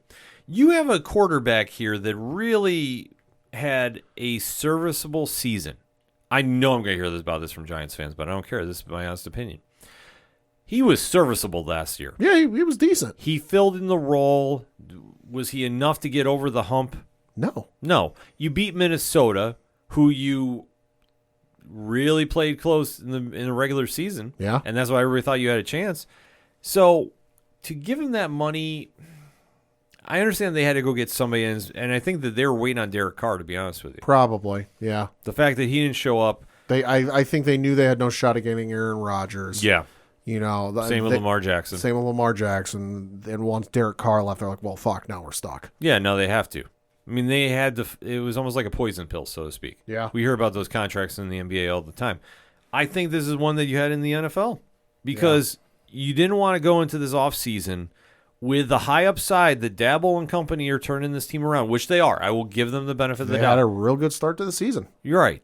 You have a quarterback here that really had a serviceable season. I know I'm going to hear about this from Giants fans, but I don't care. This is my honest opinion. He was serviceable last year. Yeah, he was decent. He filled in the role. Was he enough to get over the hump? No. You beat Minnesota, who you really played close in the regular season. Yeah. And that's why everybody thought you had a chance. So to give him that money, I understand they had to go get somebody in, and I think that they were waiting on Derek Carr, to be honest with you. Probably, yeah. The fact that he didn't show up. I think they knew they had no shot at getting Aaron Rodgers. Yeah. You know, Same with Lamar Jackson. Same with Lamar Jackson. And once Derek Carr left, they're like, well, fuck, now we're stuck. Yeah, no, they have to. I mean, they had to. It was almost like a poison pill, so to speak. Yeah. We hear about those contracts in the NBA all the time. I think this is one that you had in the NFL because you didn't want to go into this offseason with the high upside that Dabble and company are turning this team around, which they are. I will give them the benefit of the doubt. They had a real good start to the season. You're right.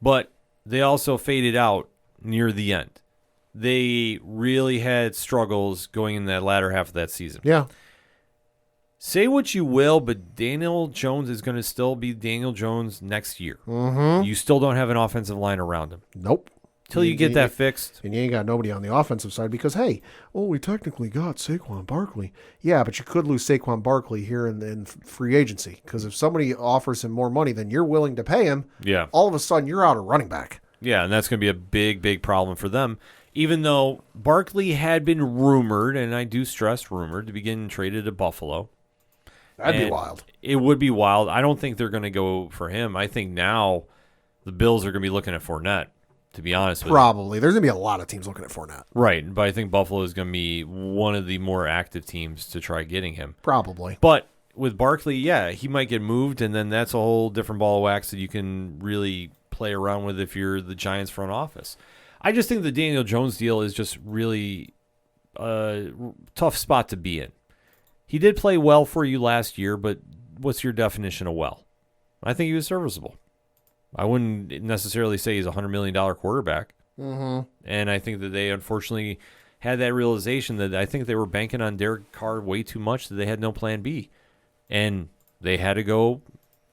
But they also faded out near the end. They really had struggles going in that latter half of that season. Yeah. Say what you will, but Daniel Jones is going to still be Daniel Jones next year. Mm-hmm. You still don't have an offensive line around him. Nope. Till you get that fixed. And you ain't got nobody on the offensive side because, hey, we technically got Saquon Barkley. Yeah, but you could lose Saquon Barkley here in free agency because if somebody offers him more money than you're willing to pay him, all of a sudden you're out of running back. Yeah, and that's going to be a big, big problem for them. Even though Barkley had been rumored, and I do stress rumored, to be getting traded to Buffalo. That'd be wild. It would be wild. I don't think they're going to go for him. I think now the Bills are going to be looking at Fournette to be honest with you. Probably. There's going to be a lot of teams looking at Fournette. Right, but I think Buffalo is going to be one of the more active teams to try getting him. Probably. But with Barkley, yeah, he might get moved, and then that's a whole different ball of wax that you can really play around with if you're the Giants front office. I just think the Daniel Jones deal is just really a tough spot to be in. He did play well for you last year, but what's your definition of well? I think he was serviceable. I wouldn't necessarily say he's a $100 million quarterback. Mm-hmm. And I think that they unfortunately had that realization that I think they were banking on Derek Carr way too much that they had no plan B. And they had to go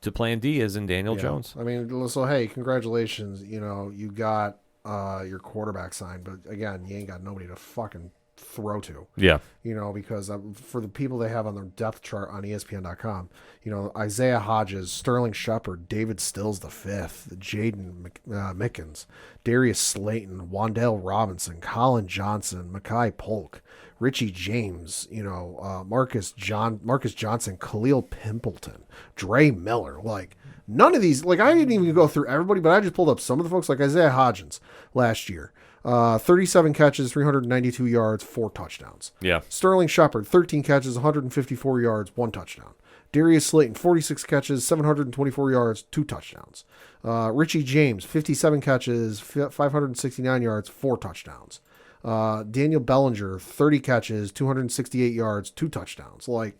to plan D, as in Daniel Jones. I mean, so, hey, congratulations. You know, you got your quarterback signed, but again, you ain't got nobody to fucking throw to. Yeah. You know, because for the people they have on their depth chart on ESPN.com, you know, Isaiah Hodges, Sterling Shepard, David Stills the fifth, Jaden Mickens, Darius Slayton, Wandale Robinson, Colin Johnson, Mekhi Polk, Richie James, you know, Marcus Johnson, Khalil Pimpleton, Dre Miller. Like, none of these, like, I didn't even go through everybody, but I just pulled up some of the folks, like Isaiah Hodgins last year. 37 catches, 392 yards, 4 touchdowns. Yeah. Sterling Shepard, 13 catches, 154 yards, 1 touchdown. Darius Slayton, 46 catches, 724 yards, 2 touchdowns. Richie James, 57 catches, 569 yards, 4 touchdowns. Daniel Bellinger, 30 catches, 268 yards, 2 touchdowns. Like,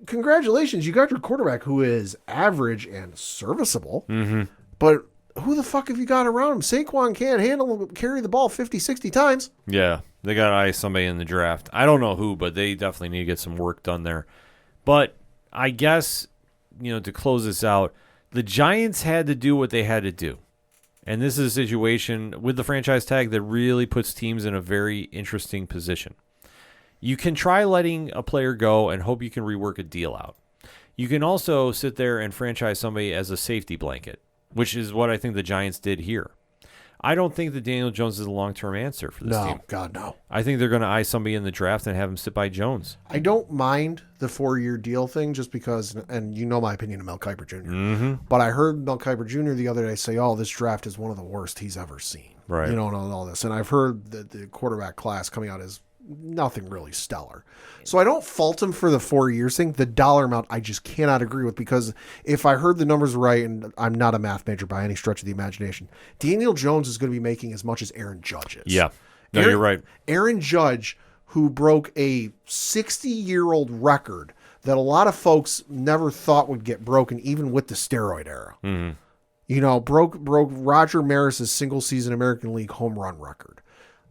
congratulations, you got your quarterback who is average and serviceable. Mm-hmm. But who the fuck have you got around him? Saquon can't carry the ball 50, 60 times. Yeah, they got to eye somebody in the draft. I don't know who, but they definitely need to get some work done there. But I guess, you know, to close this out, the Giants had to do what they had to do. And this is a situation with the franchise tag that really puts teams in a very interesting position. You can try letting a player go and hope you can rework a deal out. You can also sit there and franchise somebody as a safety blanket, which is what I think the Giants did here. I don't think that Daniel Jones is a long-term answer for this team. No, God, no. I think they're going to eye somebody in the draft and have him sit by Jones. I don't mind the 4-year deal thing just because, and you know my opinion of Mel Kiper Jr., Mm-hmm. but I heard Mel Kiper Jr. the other day say, oh, this draft is one of the worst he's ever seen. Right. You know, and all this. And I've heard that the quarterback class coming out is nothing really stellar. So I don't fault him for the 4 years thing. The dollar amount I just cannot agree with, because if I heard the numbers right, and I'm not a math major by any stretch of the imagination, Daniel Jones is going to be making as much as Aaron Judge is. Yeah. No, you're right. Aaron Judge, who broke a 60-year-old record that a lot of folks never thought would get broken, even with the steroid era. Mm-hmm. You know, broke Roger Maris's single-season American League home run record.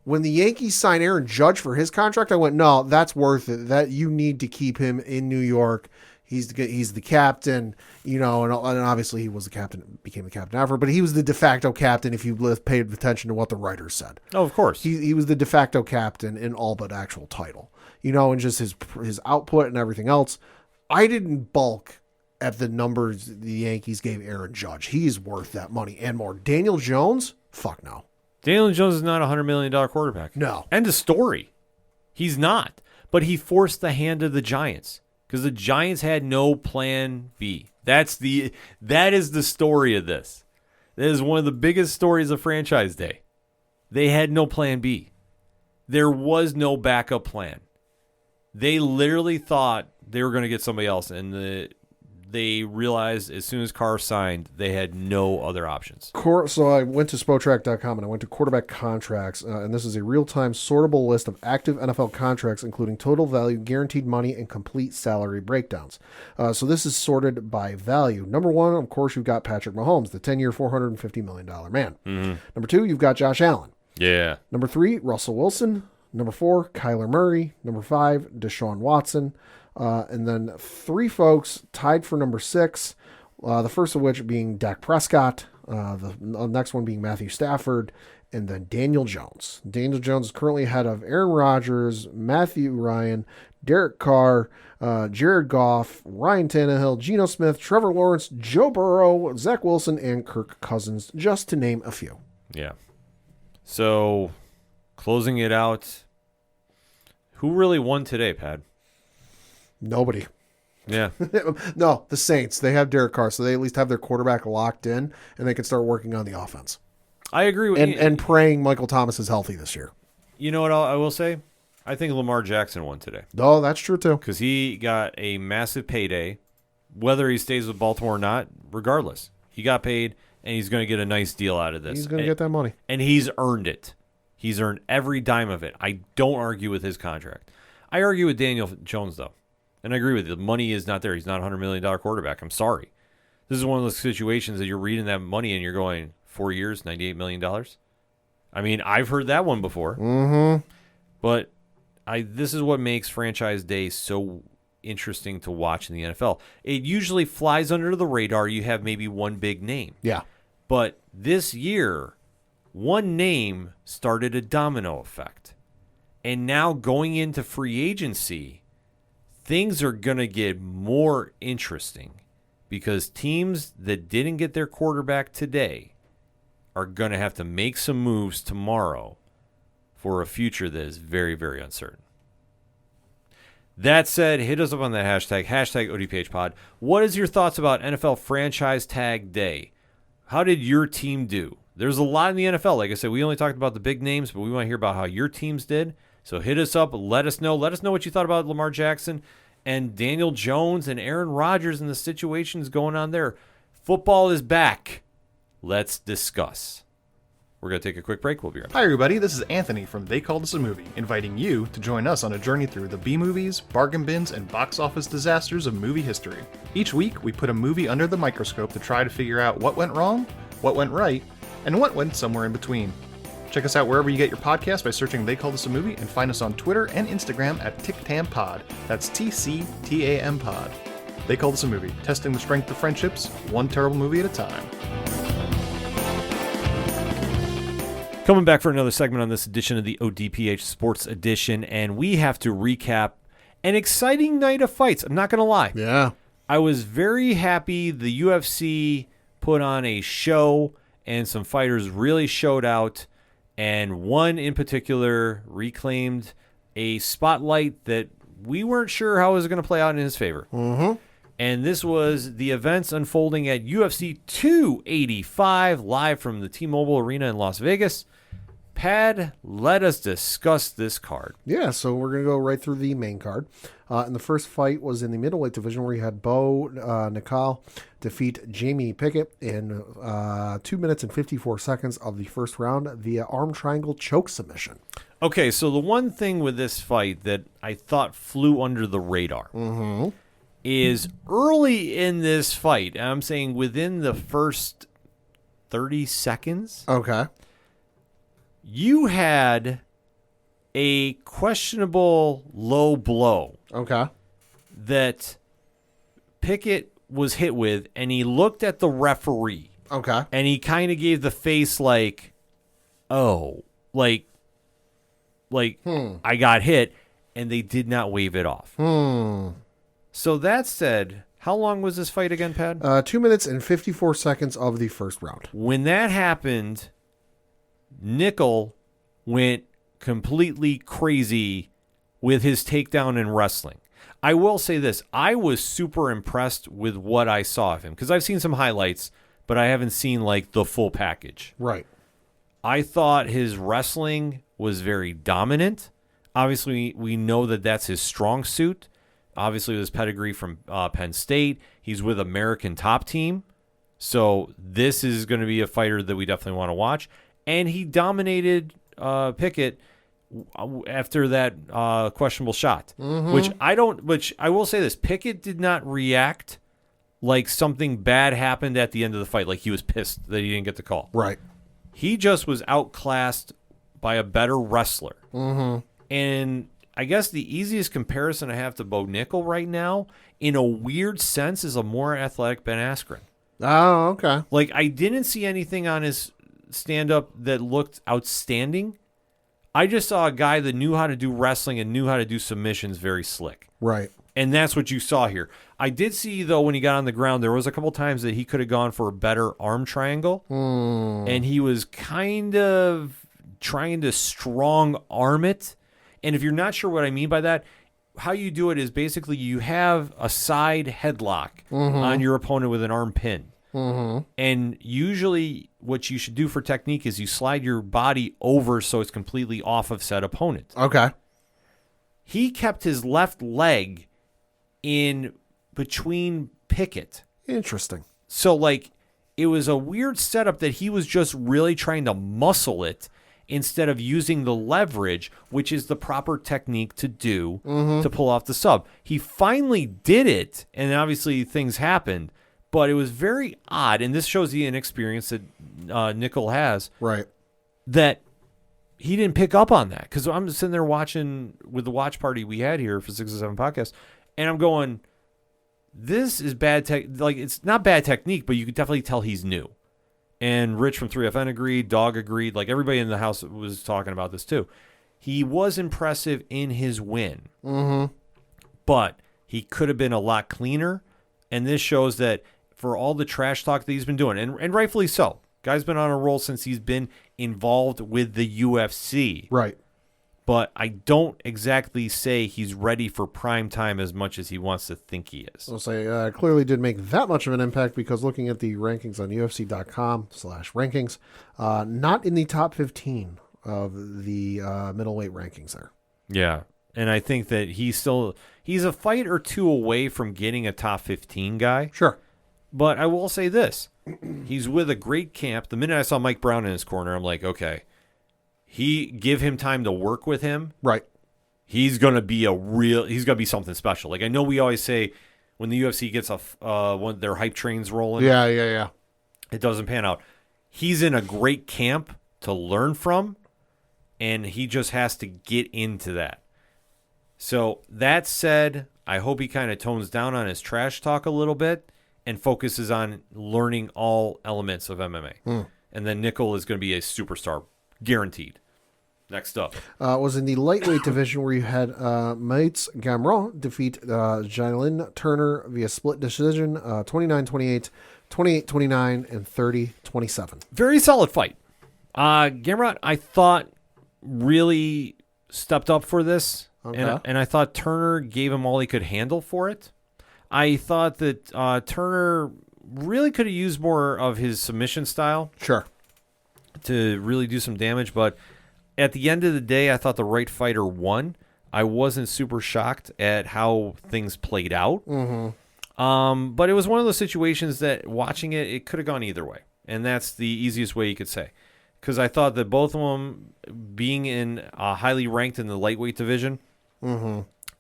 When the Yankees signed Aaron Judge for his contract, I went, no, that's worth it. That you need to keep him in New York. He's the captain, you know, and obviously he was the captain, became the captain after, but he was the de facto captain if you paid attention to what the writers said. Oh, of course. He was the de facto captain in all but actual title, you know, and just his output and everything else. I didn't balk at the numbers the Yankees gave Aaron Judge. He's worth that money and more. Daniel Jones, fuck no. Daniel Jones is not a $100 million quarterback. No. End of story. He's not. But he forced the hand of the Giants because the Giants had no plan B. That is the story of this. That is one of the biggest stories of franchise day. They had no plan B. There was no backup plan. They literally thought they were going to get somebody else, and they realized as soon as Carr signed, they had no other options. So I went to Spotrac.com and I went to quarterback contracts, and this is a real-time sortable list of active NFL contracts, including total value, guaranteed money, and complete salary breakdowns. So this is sorted by value. Number one, of course, you've got Patrick Mahomes, the 10-year, $450 million man. Mm-hmm. Number two, you've got Josh Allen. Yeah. Number three, Russell Wilson. Number four, Kyler Murray. Number five, Deshaun Watson. And then three folks tied for number six, the first of which being Dak Prescott, the next one being Matthew Stafford, and then Daniel Jones. Daniel Jones is currently ahead of Aaron Rodgers, Matthew Ryan, Derek Carr, Jared Goff, Ryan Tannehill, Geno Smith, Trevor Lawrence, Joe Burrow, Zach Wilson, and Kirk Cousins, just to name a few. Yeah. So, closing it out, who really won today, Pat? Nobody. Yeah. No, the Saints. They have Derek Carr, so they at least have their quarterback locked in, and they can start working on the offense. I agree with you. And praying Michael Thomas is healthy this year. You know what I will say? I think Lamar Jackson won today. Oh, that's true too. Because he got a massive payday, whether he stays with Baltimore or not, regardless. He got paid, and he's going to get a nice deal out of this. He's going to get that money. And he's earned it. He's earned every dime of it. I don't argue with his contract. I argue with Daniel Jones, though. And I agree with you. The money is not there. He's not a $100 million quarterback. I'm sorry. This is one of those situations that you're reading that money and you're going, 4 years, $98 million? I mean, I've heard that one before. Mm-hmm. But this is what makes franchise day so interesting to watch in the NFL. It usually flies under the radar. You have maybe one big name. Yeah. But this year, one name started a domino effect. And now going into free agency, things are going to get more interesting because teams that didn't get their quarterback today are going to have to make some moves tomorrow for a future that is very, very uncertain. That said, hit us up on that hashtag ODPHpod. What is your thoughts about NFL Franchise Tag Day? How did your team do? There's a lot in the NFL. Like I said, we only talked about the big names, but we want to hear about how your teams did. So hit us up. Let us know. Let us know what you thought about Lamar Jackson and Daniel Jones and Aaron Rodgers and the situations going on there. Football is back. Let's discuss. We're going to take a quick break. We'll be right back. Hi everybody, this is Anthony from They Called Us a Movie, inviting you to join us on a journey through the B-movies, bargain bins, and box office disasters of movie history. Each week, we put a movie under the microscope to try to figure out what went wrong, what went right, and what went somewhere in between. Check us out wherever you get your podcast by searching They Called Us a Movie, and find us on Twitter and Instagram at TicTamPod. That's TCTAM Pod. They Called Us a Movie, testing the strength of friendships, one terrible movie at a time. Coming back for another segment on this edition of the ODPH Sports Edition, and we have to recap an exciting night of fights. I'm not going to lie. Yeah. I was very happy the UFC put on a show, and some fighters really showed out, and one in particular reclaimed a spotlight that we weren't sure how it was going to play out in his favor. Mm-hmm. And this was the events unfolding at UFC 285, live from the T-Mobile Arena in Las Vegas. Pad, let us discuss this card. Yeah, so we're going to go right through the main card. And the first fight was in the middleweight division where you had Bo Nickal defeat Jamie Pickett in 2 minutes and 54 seconds of the first round via arm triangle choke submission. Okay, so the one thing with this fight that I thought flew under the radar is early in this fight, and I'm saying within the first 30 seconds, Okay. you had a questionable low blow Okay. that Pickett was hit with, and he looked at the referee, Okay. and he kind of gave the face like, oh, like I got hit, and they did not wave it off. So that said, how long was this fight again, Pat? 2 minutes and 54 seconds of the first round. When that happened, Nickel went completely crazy with his takedown in wrestling. I will say this. I was super impressed with what I saw of him because I've seen some highlights, but I haven't seen like the full package. Right. I thought his wrestling was very dominant. Obviously, we know that that's his strong suit. Obviously, with his pedigree from Penn State, he's with American Top Team. So this is going to be a fighter that we definitely want to watch. And he dominated Pickett after that questionable shot, which I will say this. Pickett did not react like something bad happened at the end of the fight, like he was pissed that he didn't get the call. Right. He just was outclassed by a better wrestler. And I guess the easiest comparison I have to Bo Nickel right now, in a weird sense, is a more athletic Ben Askren. Oh, okay. Like, I didn't see anything on his stand-up that looked outstanding. I just saw a guy that knew how to do wrestling and knew how to do submissions very slick. Right. And that's what you saw here. I did see, though, when he got on the ground, there was a couple times that he could have gone for a better arm triangle. And he was kind of trying to strong arm it. And if you're not sure what I mean by that, how you do it is basically you have a side headlock on your opponent with an arm pin. And usually what you should do for technique is you slide your body over so it's completely off of said opponent. Okay. He kept his left leg in between Pickett. Interesting. So, like, it was a weird setup that he was just really trying to muscle it instead of using the leverage, which is the proper technique to do to pull off the sub. He finally did it, and obviously things happened, but it was very odd, and this shows the inexperience that Nickel has, Right. that he didn't pick up on that. Because I'm sitting there watching with the watch party we had here for 6 or 7 podcasts, and I'm going, this is bad tech. Like, it's not bad technique, but you could definitely tell he's new. And Rich from 3FN agreed. Dog agreed. Like, everybody in the house was talking about this too. He was impressive in his win. But he could have been a lot cleaner. And this shows that for all the trash talk that he's been doing, and rightfully so. Guy's been on a roll since he's been involved with the UFC. Right. But I don't exactly say he's ready for prime time as much as he wants to think he is. I'll say clearly did make that much of an impact because looking at the rankings on UFC.com/rankings, not in the top 15 of the middleweight rankings there. Yeah. And I think that he's a fight or two away from getting a top 15 guy. Sure. But I will say this. He's with a great camp. The minute I saw Mike Brown in his corner, I'm like, okay, give him time to work with him. Right. He's going to be something special. Like, I know we always say when the UFC gets one of their hype trains rolling, Yeah. it doesn't pan out. He's in a great camp to learn from, and he just has to get into that. So that said, I hope he kind of tones down on his trash talk a little bit and focuses on learning all elements of MMA. And then Nickel is going to be a superstar, guaranteed. Next up. Was in the lightweight division where you had Mates Gamron defeat Jalen Turner via split decision, 29-28, 28-29, and 30-27. Very solid fight. Gamrot, I thought, really stepped up for this. Okay. And I thought Turner gave him all he could handle for it. I thought that Turner really could have used more of his submission style Sure. to really do some damage. But at the end of the day, I thought the right fighter won. I wasn't super shocked at how things played out. But it was one of those situations that watching it could have gone either way. And that's the easiest way you could say. Because I thought that both of them being in highly ranked in the lightweight division,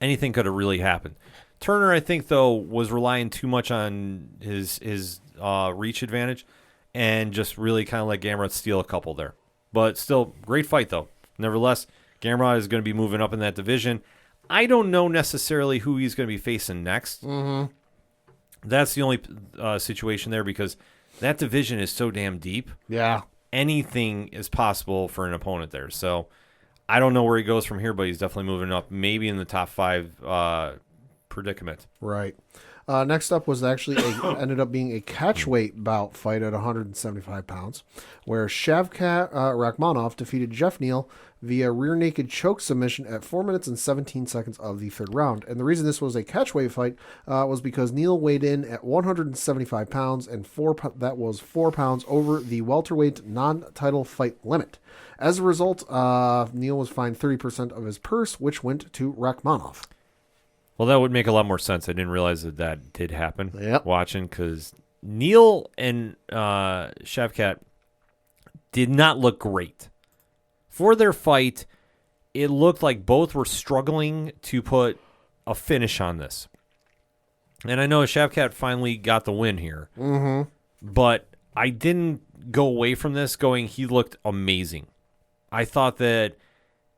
anything could have really happened. Turner, I think, though, was relying too much on his reach advantage and just really kind of let Gamrot steal a couple there. But still, great fight, though. Nevertheless, Gamrot is going to be moving up in that division. I don't know necessarily who he's going to be facing next. That's the only situation there because that division is so damn deep. Yeah. Anything is possible for an opponent there. So I don't know where he goes from here, but he's definitely moving up, maybe in the top 5 predicament. Right. Next up was actually ended up being a catchweight bout fight at 175 pounds, where Shavkat Rakhmonov defeated Jeff Neal via rear naked choke submission at 4 minutes and 17 seconds of the third round. And the reason this was a catchweight fight was because Neal weighed in at 175 pounds, and that was 4 pounds over the welterweight non-title fight limit. As a result, Neal was fined 30% of his purse, which went to Rakhmonov. Well, that would make a lot more sense. I didn't realize that did happen. Yep. Watching, because Neal and Shavkat did not look great. For their fight, it looked like both were struggling to put a finish on this. And I know Shavkat finally got the win here. But I didn't go away from this going, he looked amazing. I thought that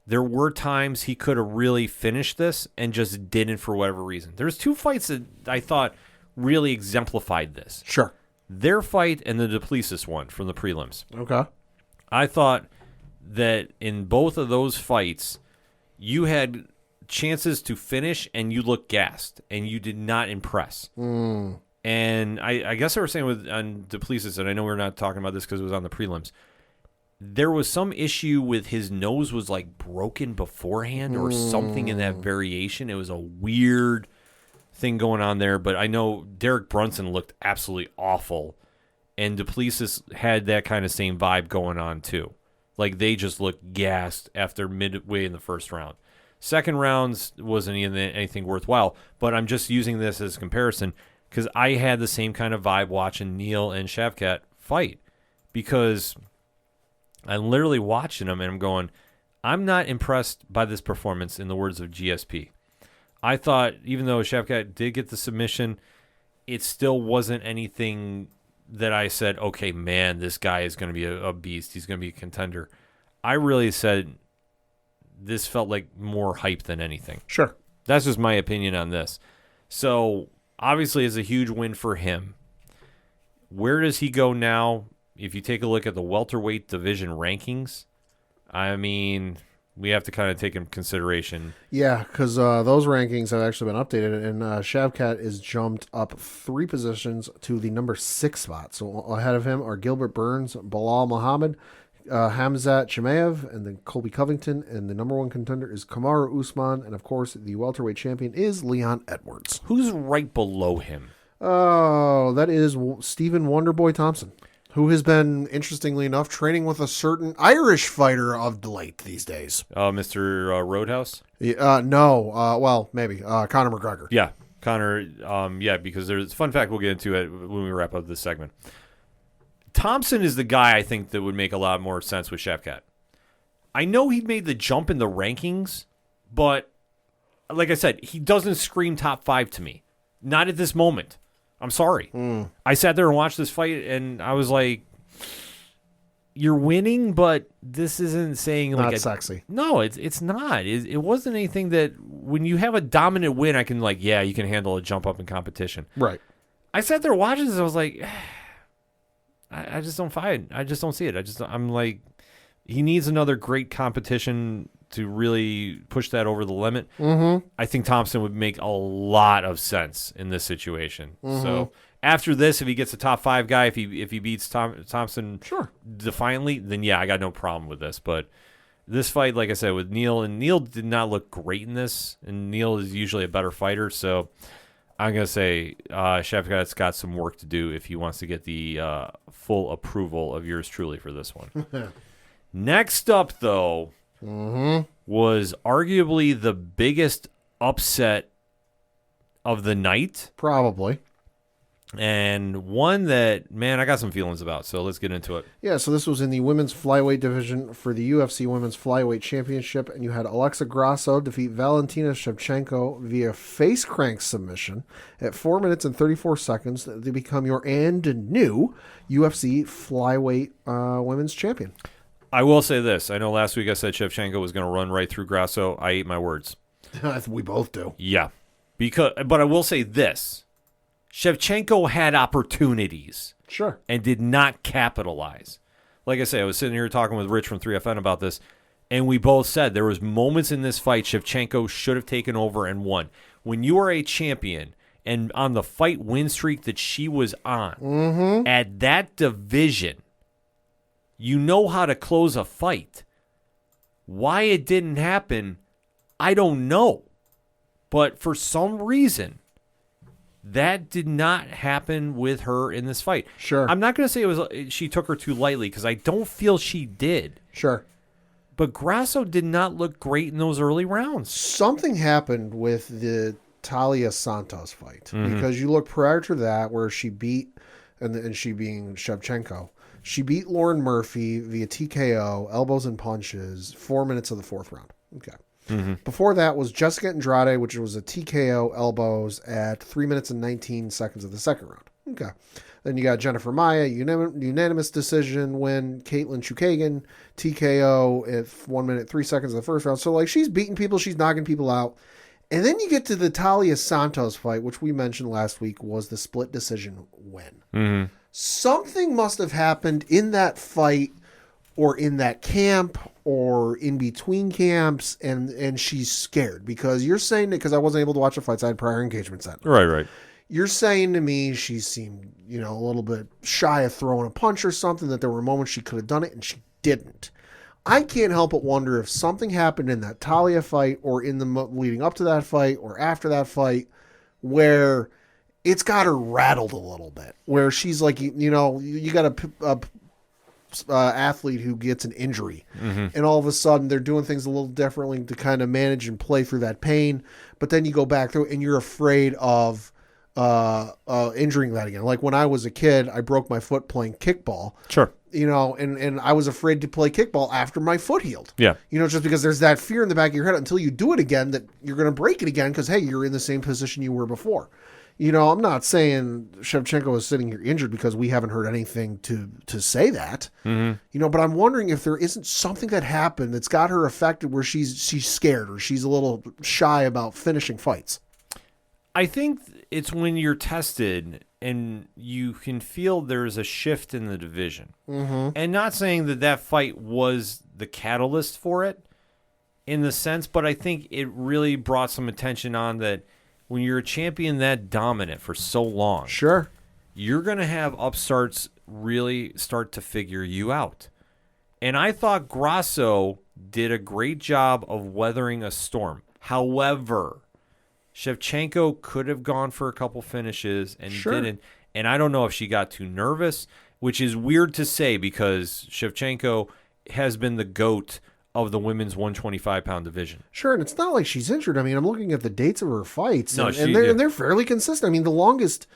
there were times he could have really finished this and just didn't for whatever reason. There's 2 fights that I thought really exemplified this. Sure. Their fight and the Duplessis one from the prelims. Okay. I thought that in both of those fights, you had chances to finish and you looked gassed and you did not impress. And I guess I was saying on Duplessis, and I know we're not talking about this because it was on the prelims, there was some issue with his nose was like broken beforehand or something in that variation. It was a weird thing going on there, but I know Derek Brunson looked absolutely awful and Duplessis had that kind of same vibe going on too. Like they just looked gassed after midway in the first round. Second rounds wasn't even anything worthwhile, but I'm just using this as a comparison because I had the same kind of vibe watching Neil and Shavkat fight because I'm literally watching them and I'm going, I'm not impressed by this performance in the words of GSP. I thought even though Shavkat did get the submission, it still wasn't anything that I said, okay, man, this guy is going to be a beast. He's going to be a contender. I really said this felt like more hype than anything. Sure. That's just my opinion on this. So obviously it's a huge win for him. Where does he go now? If you take a look at the welterweight division rankings, I mean, we have to kind of take in consideration. Yeah, because those rankings have actually been updated, and Shavkat is jumped up 3 positions to the number 6 spot. So ahead of him are Gilbert Burns, Bilal Muhammad, Hamzat Chimaev, and then Colby Covington. And the number 1 contender is Kamaru Usman. And, of course, the welterweight champion is Leon Edwards. Who's right below him? Oh, that is Stephen Wonderboy Thompson, who has been, interestingly enough, training with a certain Irish fighter of delight these days. Mr. Roadhouse? No. Well, maybe. Conor McGregor. Yeah, Conor. Yeah, because there's a fun fact we'll get into it when we wrap up this segment. Thompson is the guy I think that would make a lot more sense with Shavkat. I know he made the jump in the rankings, but like I said, he doesn't scream top 5 to me. Not at this moment. I'm sorry. I sat there and watched this fight, and I was like, "You're winning, but this isn't saying like not sexy." No, it's not. It wasn't anything that when you have a dominant win, I can like, yeah, you can handle a jump up in competition. Right. I sat there watching this. I was like, I just don't find. I just don't see it. I'm like, he needs another great competition to really push that over the limit. Mm-hmm. I think Thompson would make a lot of sense in this situation. So after this, if he gets a top 5 guy, if he beats Thompson defiantly, then yeah, I got no problem with this. But this fight, like I said, with Neil, and Neil did not look great in this, and Neil is usually a better fighter. So I'm going to say Shavkat's got some work to do if he wants to get the full approval of yours truly for this one. Next up, though, was arguably the biggest upset of the night. Probably. And one that, man, I got some feelings about, so let's get into it. Yeah, so this was in the women's flyweight division for the UFC Women's Flyweight Championship, and you had Alexa Grasso defeat Valentina Shevchenko via face crank submission at 4 minutes and 34 seconds to become your and new UFC Flyweight Women's Champion. I will say this. I know last week I said Shevchenko was going to run right through Grasso. I ate my words. We both do. Yeah. But I will say this. Shevchenko had opportunities. Sure. And did not capitalize. Like I say, I was sitting here talking with Rich from 3FN about this, and we both said there was moments in this fight Shevchenko should have taken over and won. When you are a champion and on the fight win streak that she was on, at that division, you know how to close a fight. Why it didn't happen, I don't know. But for some reason, that did not happen with her in this fight. Sure. I'm not going to say she took her too lightly because I don't feel she did. Sure. But Grasso did not look great in those early rounds. Something happened with the Talia Santos fight because you look prior to that where she beat, and she being Shevchenko, she beat Lauren Murphy via TKO, elbows and punches, 4 minutes of the 4th round. Okay. Before that was Jessica Andrade, which was a TKO elbows at 3 minutes and 19 seconds of the 2nd round. Okay. Then you got Jennifer Maia, unanimous decision win, Caitlin Chukagan, TKO at 1 minute, 3 seconds of the 1st round. So, like, she's beating people, she's knocking people out. And then you get to the Talia Santos fight, which we mentioned last week was the split decision win. Something must have happened in that fight or in that camp or in between camps, and she's scared because you're saying that because I wasn't able to watch the fights, I had prior engagements that night. Right. You're saying to me she seemed, a little bit shy of throwing a punch or something, that there were moments she could have done it and she didn't. I can't help but wonder if something happened in that Talia fight or in the leading up to that fight or after that fight where it's got her rattled a little bit. Where she's like, you got a athlete who gets an injury, and all of a sudden they're doing things a little differently to kind of manage and play through that pain. But then you go back through and you're afraid of injuring that again. Like when I was a kid, I broke my foot playing kickball. Sure. And I was afraid to play kickball after my foot healed. Yeah. Just because there's that fear in the back of your head until you do it again that you're going to break it again because, hey, you're in the same position you were before. I'm not saying Shevchenko is sitting here injured because we haven't heard anything to say that. But I'm wondering if there isn't something that happened that's got her affected where she's scared or she's a little shy about finishing fights. I think it's when you're tested and you can feel there's a shift in the division. And not saying that fight was the catalyst for it in the sense, but I think it really brought some attention on that when you're a champion that dominant for so long, sure, you're going to have upstarts really start to figure you out. And I thought Grasso did a great job of weathering a storm. However, Shevchenko could have gone for a couple finishes and didn't. And I don't know if she got too nervous, which is weird to say because Shevchenko has been the GOAT of the women's 125-pound division. Sure, and it's not like she's injured. I mean, I'm looking at the dates of her fights, No, and they're fairly consistent. I mean, the longest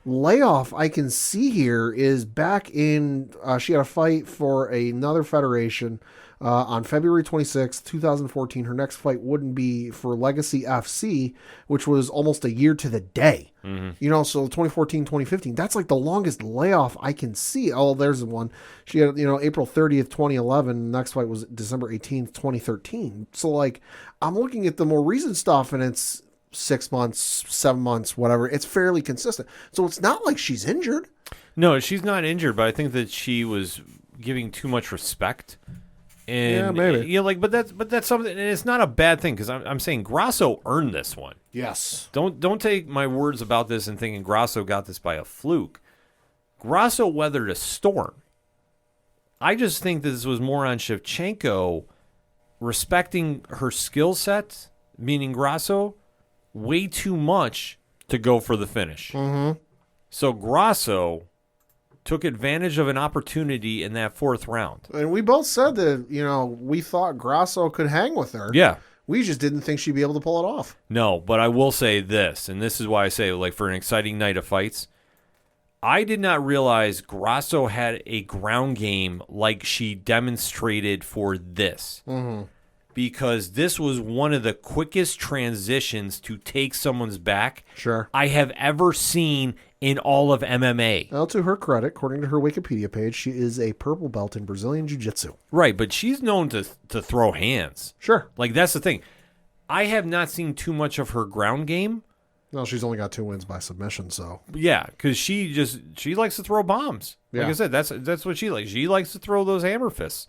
layoff I can see here is back in, she had a fight for another federation on February 26, 2014. Her next fight wouldn't be for Legacy FC, which was almost a year to the day. So 2014, 2015, that's like the longest layoff I can see. Oh, there's the one. She had, April 30th, 2011. Next fight was December 18th, 2013. So like, I'm looking at the more recent stuff and it's 6 months, 7 months, whatever. It's fairly consistent. So it's not like she's injured. No, she's not injured, but I think that she was giving too much respect. And, yeah, maybe. But that's something, and it's not a bad thing because I'm saying Grasso earned this one. Yes. Don't take my words about this and thinking Grasso got this by a fluke. Grasso weathered a storm. I just think that this was more on Shevchenko respecting her skill set, meaning Grasso, way too much to go for the finish. So Grasso took advantage of an opportunity in that fourth round. And we both said that, we thought Grasso could hang with her. Yeah. We just didn't think she'd be able to pull it off. No, but I will say this, and this is why I say, like, for an exciting night of fights, I did not realize Grasso had a ground game like she demonstrated for this. Because this was one of the quickest transitions to take someone's back I have ever seen in all of MMA. Well, to her credit, according to her Wikipedia page, she is a purple belt in Brazilian Jiu-Jitsu. Right, but she's known to throw hands. Sure. Like, that's the thing. I have not seen too much of her ground game. Well, she's only got 2 wins by submission, so. Yeah, because she likes to throw bombs. Like I said, that's what she likes. She likes to throw those hammer fists.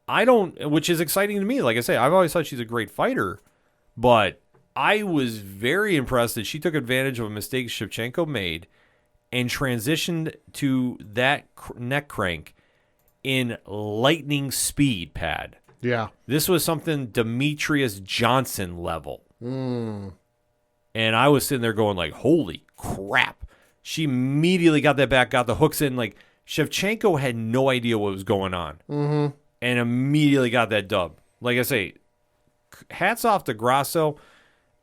Which is exciting to me. Like I say, I've always thought she's a great fighter, but I was very impressed that she took advantage of a mistake Shevchenko made and transitioned to that neck crank in lightning speed, Pad. Yeah. This was something Demetrius Johnson level. And I was sitting there going like, holy crap. She immediately got that back, got the hooks in. Like, Shevchenko had no idea what was going on. And immediately got that dub. Like I say, hats off to Grasso.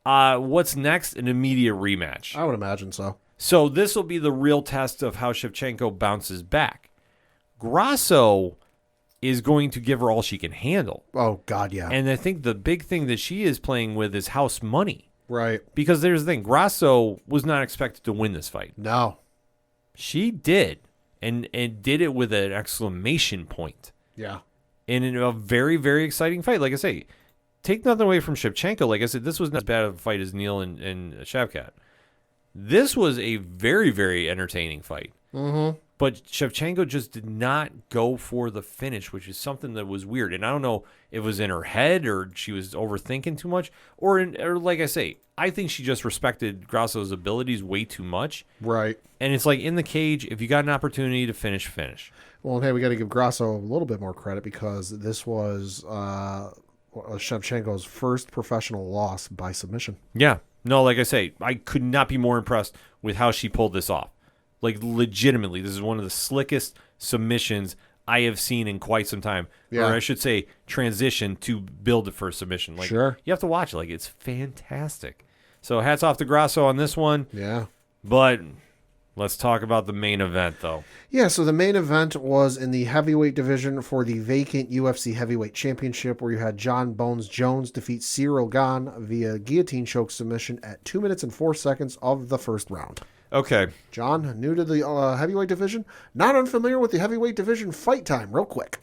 What's next? An immediate rematch. I would imagine so. So this will be the real test of how Shevchenko bounces back. Grasso is going to give her all she can handle. Oh, God, yeah. And I think the big thing that she is playing with is house money. Right. Because there's the thing. Grasso was not expected to win this fight. No. She did. And did it with an exclamation point. Yeah. In a very, very exciting fight. Like I say, take nothing away from Shevchenko. Like I said, this was not as bad of a fight as Neal and Shavkat. This was a very, very entertaining fight. But Shevchenko just did not go for the finish, which is something that was weird. And I don't know if it was in her head or she was overthinking too much. Or like I say, I think she just respected Grasso's abilities way too much. Right. And it's like in the cage, if you got an opportunity to finish. Well, hey, we got to give Grasso a little bit more credit because this was Shevchenko's first professional loss by submission. Yeah. No, like I say, I could not be more impressed with how she pulled this off. Like, legitimately, this is one of the slickest submissions I have seen in quite some time. Yeah. Or I should say, transition to build it for a submission. Like, Sure. You have to watch it. Like, it's fantastic. So hats off to Grasso on this one. Yeah. But let's talk about the main event, though. Yeah, so the main event was in the heavyweight division for the vacant UFC heavyweight championship, where you had John Bones Jones defeat Cyril Gane via guillotine choke submission at 2 minutes and 4 seconds of the first round. Okay. John, new to the heavyweight division, not unfamiliar with the heavyweight division. Fight time, real quick.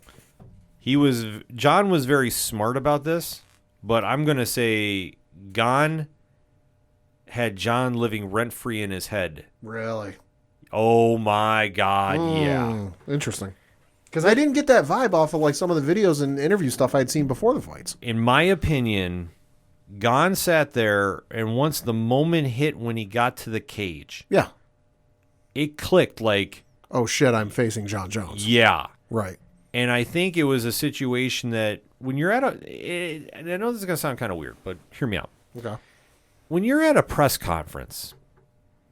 John was very smart about this, but I'm going to say Gane had John living rent-free in his head. Really? Oh, my God, yeah. Interesting. Because I didn't get that vibe off of like some of the videos and interview stuff I'd seen before the fights. In my opinion, Gane sat there, and once the moment hit when he got to the cage, Yeah. it clicked like, Oh, shit, I'm facing John Jones. yeah. Right. And I think it was a situation that when you're at and I know this is going to sound kind of weird, but hear me out. Okay. When you're at a press conference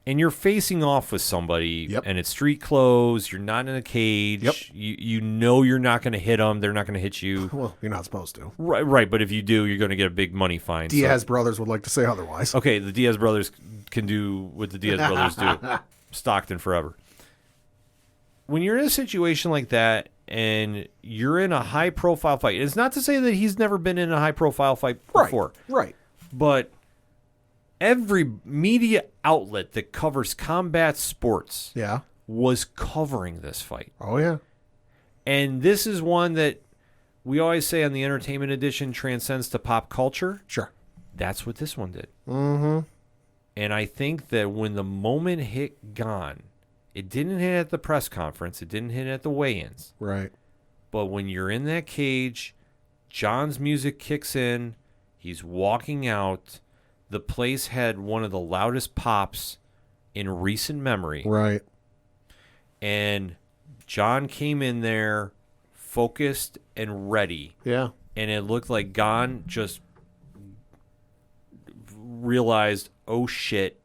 and you're facing off with somebody Yep. and it's street clothes, you're not in a cage, Yep. you know you're not going to hit them, they're not going to hit you. Well, you're not supposed to. Right, but if you do, you're going to get a big money fine. Diaz brothers would like to say otherwise. Okay, the Diaz brothers can do what the Diaz brothers do. Stockton forever. When you're in a situation like that and you're in a high-profile fight, it's not to say that he's never been in a high-profile fight before. Right. But every media outlet that covers combat sports Yeah. was covering this fight. Oh, yeah. And this is one that we always say on the entertainment edition transcends to pop culture. Sure. That's what this one did. Mm-hmm. And I think that when the moment hit Gane, it didn't hit at the press conference. It didn't hit at the weigh-ins. Right. But when you're in that cage, John's music kicks in. He's walking out. The place had one of the loudest pops in recent memory. Right. And John came in there focused and ready. Yeah. And it looked like Gane just realized, oh, shit,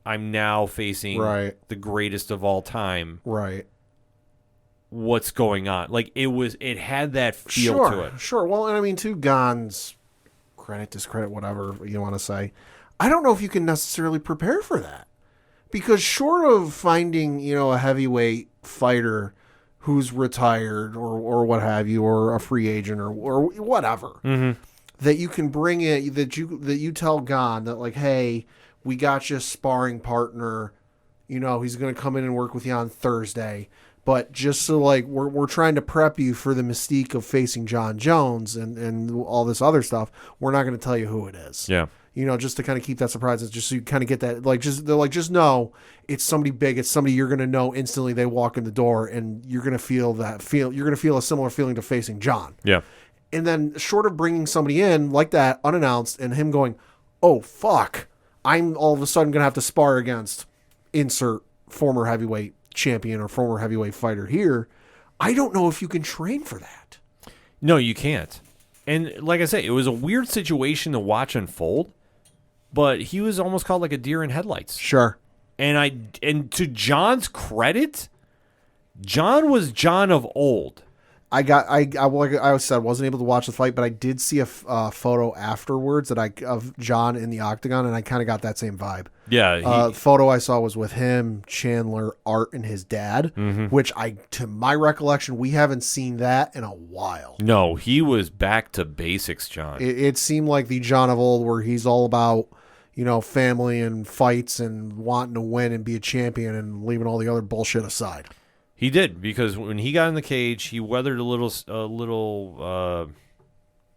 I'm now facing Right. the greatest of all time. Right. What's going on? Like, it had that feel to it. Sure. Well, and I mean, to Gane's credit, discredit, whatever you want to say, I don't know if you can necessarily prepare for that. Because short of finding, a heavyweight fighter who's retired or what have you, or a free agent or whatever, that you can bring in, that you tell Gane that, like, hey, we got you a sparring partner, he's going to come in and work with you on Thursday. But just so, like, we're trying to prep you for the mystique of facing John Jones and all this other stuff, we're not going to tell you who it is. Yeah. Just to kind of keep that surprise, just so you kind of get that, just know it's somebody big, it's somebody you're going to know instantly they walk in the door, and you're going to feel you're going to feel a similar feeling to facing John. Yeah. And then short of bringing somebody in like that unannounced and him going, oh, fuck, I'm all of a sudden going to have to spar against insert former heavyweight champion or former heavyweight fighter here, I don't know if you can train for that. No, you can't. And like I say, it was a weird situation to watch unfold, but he was almost caught like a deer in headlights. Sure. And to John's credit, John was John of old. Like I said, I wasn't able to watch the fight, but I did see a photo afterwards of John in the octagon, and I kind of got that same vibe. Yeah. The photo I saw was with him, Chandler, Art, and his dad, which to my recollection, we haven't seen that in a while. No, he was back to basics, John. It seemed like the John of old where he's all about, family and fights and wanting to win and be a champion and leaving all the other bullshit aside. He did, because when he got in the cage, he weathered a little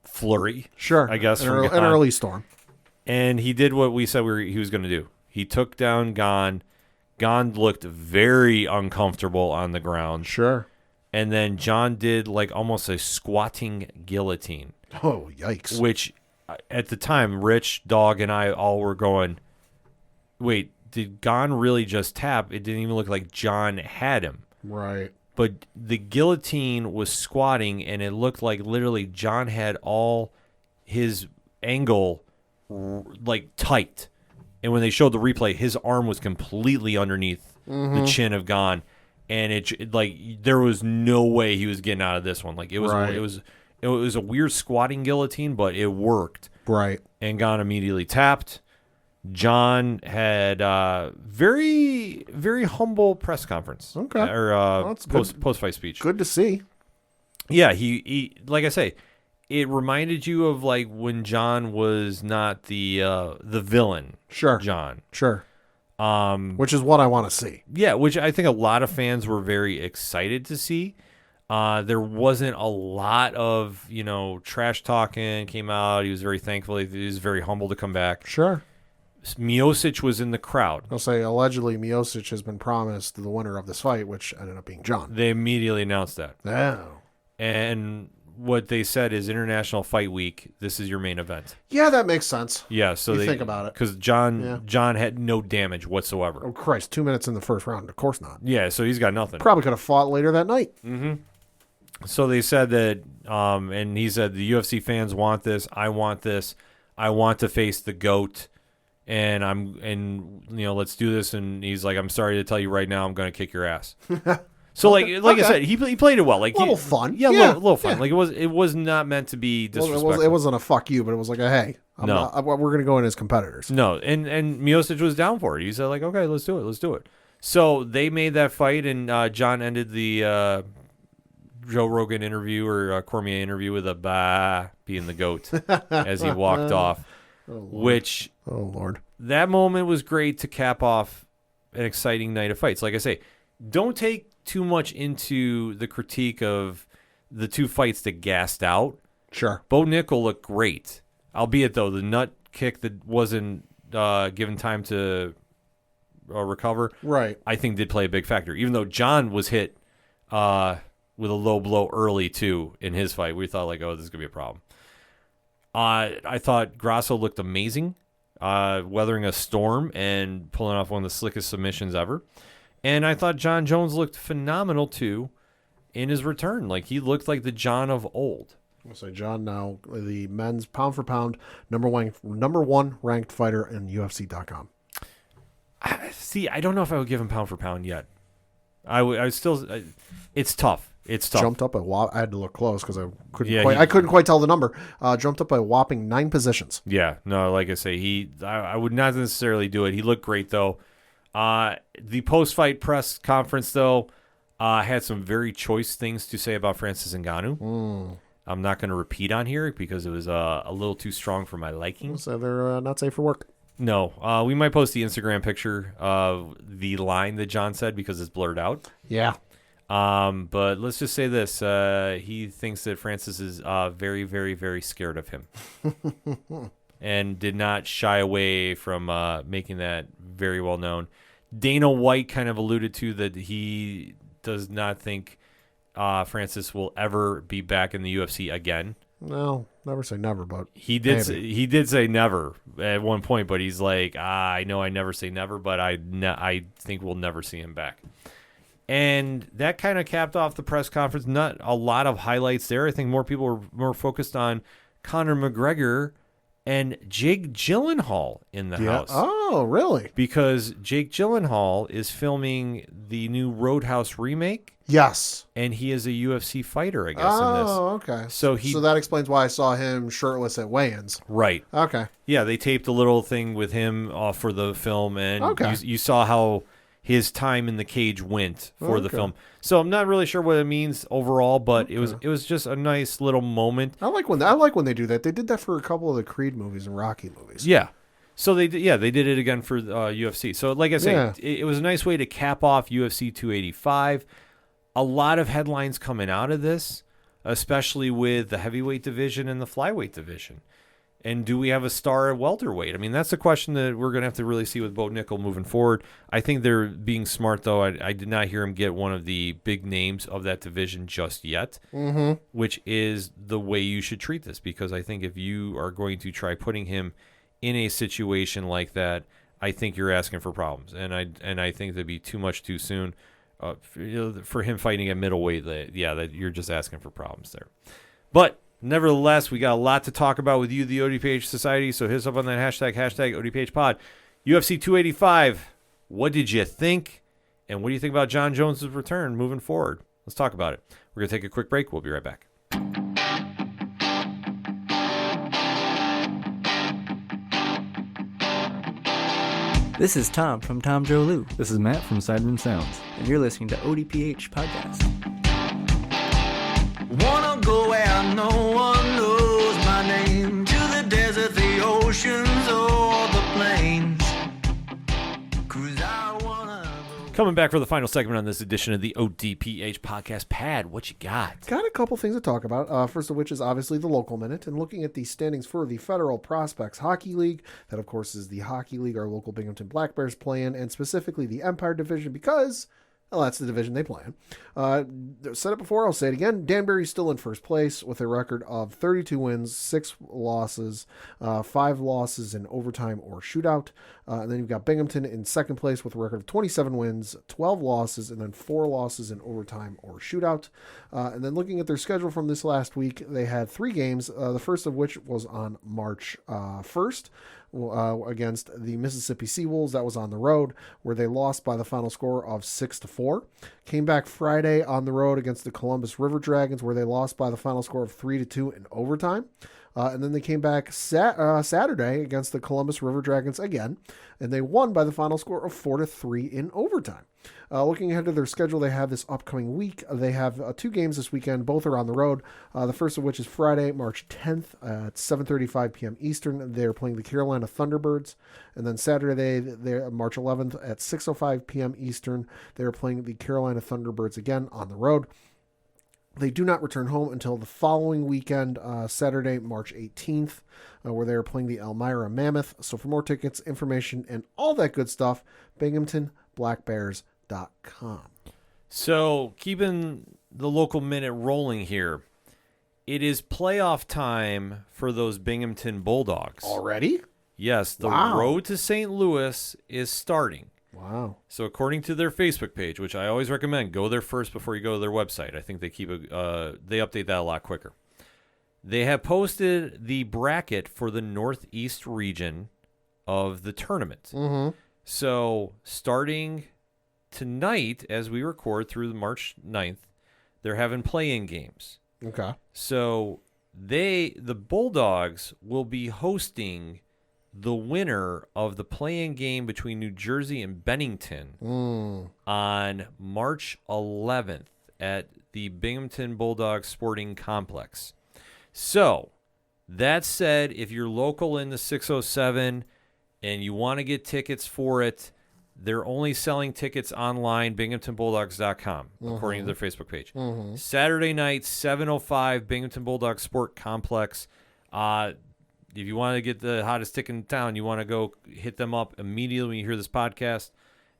flurry. Sure. I guess. An early storm. And he did what we said he was going to do. He took down Gane. Gane looked very uncomfortable on the ground. Sure. And then John did like almost a squatting guillotine. Oh, yikes. Which at the time, Rich, Dog, and I all were going, wait, did Gane really just tap? It didn't even look like John had him. Right. But the guillotine was squatting, and it looked like literally John had all his angle like tight. And when they showed the replay, his arm was completely underneath the chin of Gane, and it like there was no way he was getting out of this one. Like it was a weird squatting guillotine, but it worked. Right. And Gane immediately tapped. John had very, very humble press conference. Okay. Or post-fight speech. Good to see. Yeah, he like I say, it reminded you of like when John was not the villain. Sure. John. Sure. Which is what I want to see. Yeah, which I think a lot of fans were very excited to see. There wasn't a lot of, trash talking came out. He was very thankful. He was very humble to come back. Sure. Miocic was in the crowd. I'll say allegedly Miocic has been promised the winner of this fight, which ended up being John. They immediately announced that. Oh. And what they said is International Fight Week, this is your main event. Yeah, that makes sense. Yeah, so you think about it. Because John had no damage whatsoever. Oh, Christ, 2 minutes in the first round. Of course not. Yeah, so he's got nothing. Probably could have fought later that night. Mm-hmm. So they said that, and he said, the UFC fans want this. I want this. I want to face the GOAT. And let's do this. And he's like, I'm sorry to tell you right now, I'm going to kick your ass. So like I said, he played it well. Like a little fun. Yeah, a little fun. Yeah. Like it was not meant to be disrespectful. Well, it wasn't a fuck you, but it was like a hey. We're going to go in as competitors. No, and Miocic was down for it. He said like, okay, let's do it. So they made that fight, and John ended the Joe Rogan interview or Cormier interview with a bah being the GOAT as he walked off. Which, oh Lord, that moment was great to cap off an exciting night of fights. Like I say, don't take too much into the critique of the two fights that gassed out. Sure. Bo Nickel looked great, albeit though the nut kick that wasn't given time to recover, right, I think did play a big factor. Even though John was hit with a low blow early too in his fight, we thought like, oh, this is gonna be a problem. I thought Grasso looked amazing, weathering a storm and pulling off one of the slickest submissions ever. And I thought John Jones looked phenomenal, too, in his return. Like, he looked like the John of old. I'll say John now, the men's pound-for-pound number one ranked fighter in UFC.com. See, I don't know if I would give him pound for pound yet. I still, it's tough. It's tough. Jumped up I had to look close because I couldn't quite tell the number. Jumped up by a whopping 9 positions. Yeah, no, like I say, I would not necessarily do it. He looked great though. The post-fight press conference though had some very choice things to say about Francis Ngannou. I'm not going to repeat on here because it was a little too strong for my liking. So they're not safe for work. No, we might post the Instagram picture of the line that John said because it's blurred out. Yeah. But let's just say this. He thinks that Francis is very, very, very scared of him and did not shy away from making that very well known. Dana White kind of alluded to that he does not think Francis will ever be back in the UFC again. No, never say never, but he did say never at one point, but he's like, I know I never say never, but I think we'll never see him back. And that kind of capped off the press conference. Not a lot of highlights there. I think more people were more focused on Conor McGregor and Jake Gyllenhaal in the house. Oh, really? Because Jake Gyllenhaal is filming the new Roadhouse remake. Yes. And he is a UFC fighter, I guess, in this. Oh, okay. So that explains why I saw him shirtless at weigh-ins. Right. Okay. Yeah, they taped a little thing with him for the film, and you saw how his time in the cage went for the film. So I'm not really sure what it means overall, but it was just a nice little moment. I like when they do that. They did that for a couple of the Creed movies and Rocky movies. Yeah. So they did it again for UFC. So like I say, it was a nice way to cap off UFC 285. A lot of headlines coming out of this, especially with the heavyweight division and the flyweight division. And do we have a star at welterweight? I mean, that's the question that we're going to have to really see with Bo Nickel moving forward. I think they're being smart, though. I did not hear him get one of the big names of that division just yet, which is the way you should treat this. Because I think if you are going to try putting him in a situation like that, I think you're asking for problems. And I think that'd be too much too soon for him fighting at middleweight. That you're just asking for problems there. But nevertheless, we got a lot to talk about with you, the ODPH Society, so hit us up on that hashtag ODPH Pod. UFC 285. What did you think? And what do you think about John Jones' return moving forward? Let's talk about it. We're going to take a quick break. We'll be right back. This is Tom from Tom Joe Lou, This is Matt from Sidemen Sounds. and you're listening to ODPH Podcast. Wanna go where no one knows my name, to the desert, the oceans, or the plains. 'Cause I wanna go. Coming back for the final segment on this edition of the ODPH podcast. Pad, what you got? Got a couple things to talk about. First of which is obviously the local minute, and looking at the standings for the Federal Prospects Hockey League. That, of course, is the hockey league our local Binghamton Black Bears play in, and specifically the Empire Division because, well, that's the division they play in. Said it before, I'll say it again. Danbury's still in first place with a record of 32 wins, 6 losses, 5 losses in overtime or shootout. And then you've got Binghamton in second place with a record of 27 wins, 12 losses, and then 4 losses in overtime or shootout. And then looking at their schedule from this last week, they had 3 games, the first of which was on March 1st. Against the Mississippi Seawolves. That was on the road, where they lost by the final score of 6-4. Came back Friday on the road against the Columbus River Dragons, where they lost by the final score of 3-2 in overtime. And then they came back Saturday against the Columbus River Dragons again, and they won by the final score of 4-3 in overtime. Looking ahead to their schedule, they have this upcoming week. They have 2 games this weekend. Both are on the road. The first of which is Friday, March 10th at 7:35 p.m. Eastern. They're playing the Carolina Thunderbirds. And then Saturday, they're March 11th at 6:05 p.m. Eastern. They're playing the Carolina Thunderbirds again on the road. They do not return home until the following weekend, Saturday, March 18th, where they are playing the Elmira Mammoth. So for more tickets, information, and all that good stuff, BinghamtonBlackBears.com. So, keeping the local minute rolling here, it is playoff time for those Binghamton Bulldogs. Already? Yes, the Wow. road to St. Louis is starting. Wow. So, according to their Facebook page, which I always recommend, go there first before you go to their website. I think they they update that a lot quicker. They have posted the bracket for the Northeast region of the tournament. Mm-hmm. So, starting tonight, as we record through the March 9th, they're having play-in games. Okay. So, the Bulldogs will be hosting the winner of the play-in game between New Jersey and Bennington on March 11th at the Binghamton Bulldogs Sporting Complex. So, that said, if you're local in the 607 and you want to get tickets for it, they're only selling tickets online, binghamtonbulldogs.com, according to their Facebook page. Saturday night, 7:05, Binghamton Bulldogs Sport Complex. If you want to get the hottest ticket in town, you want to go hit them up immediately when you hear this podcast.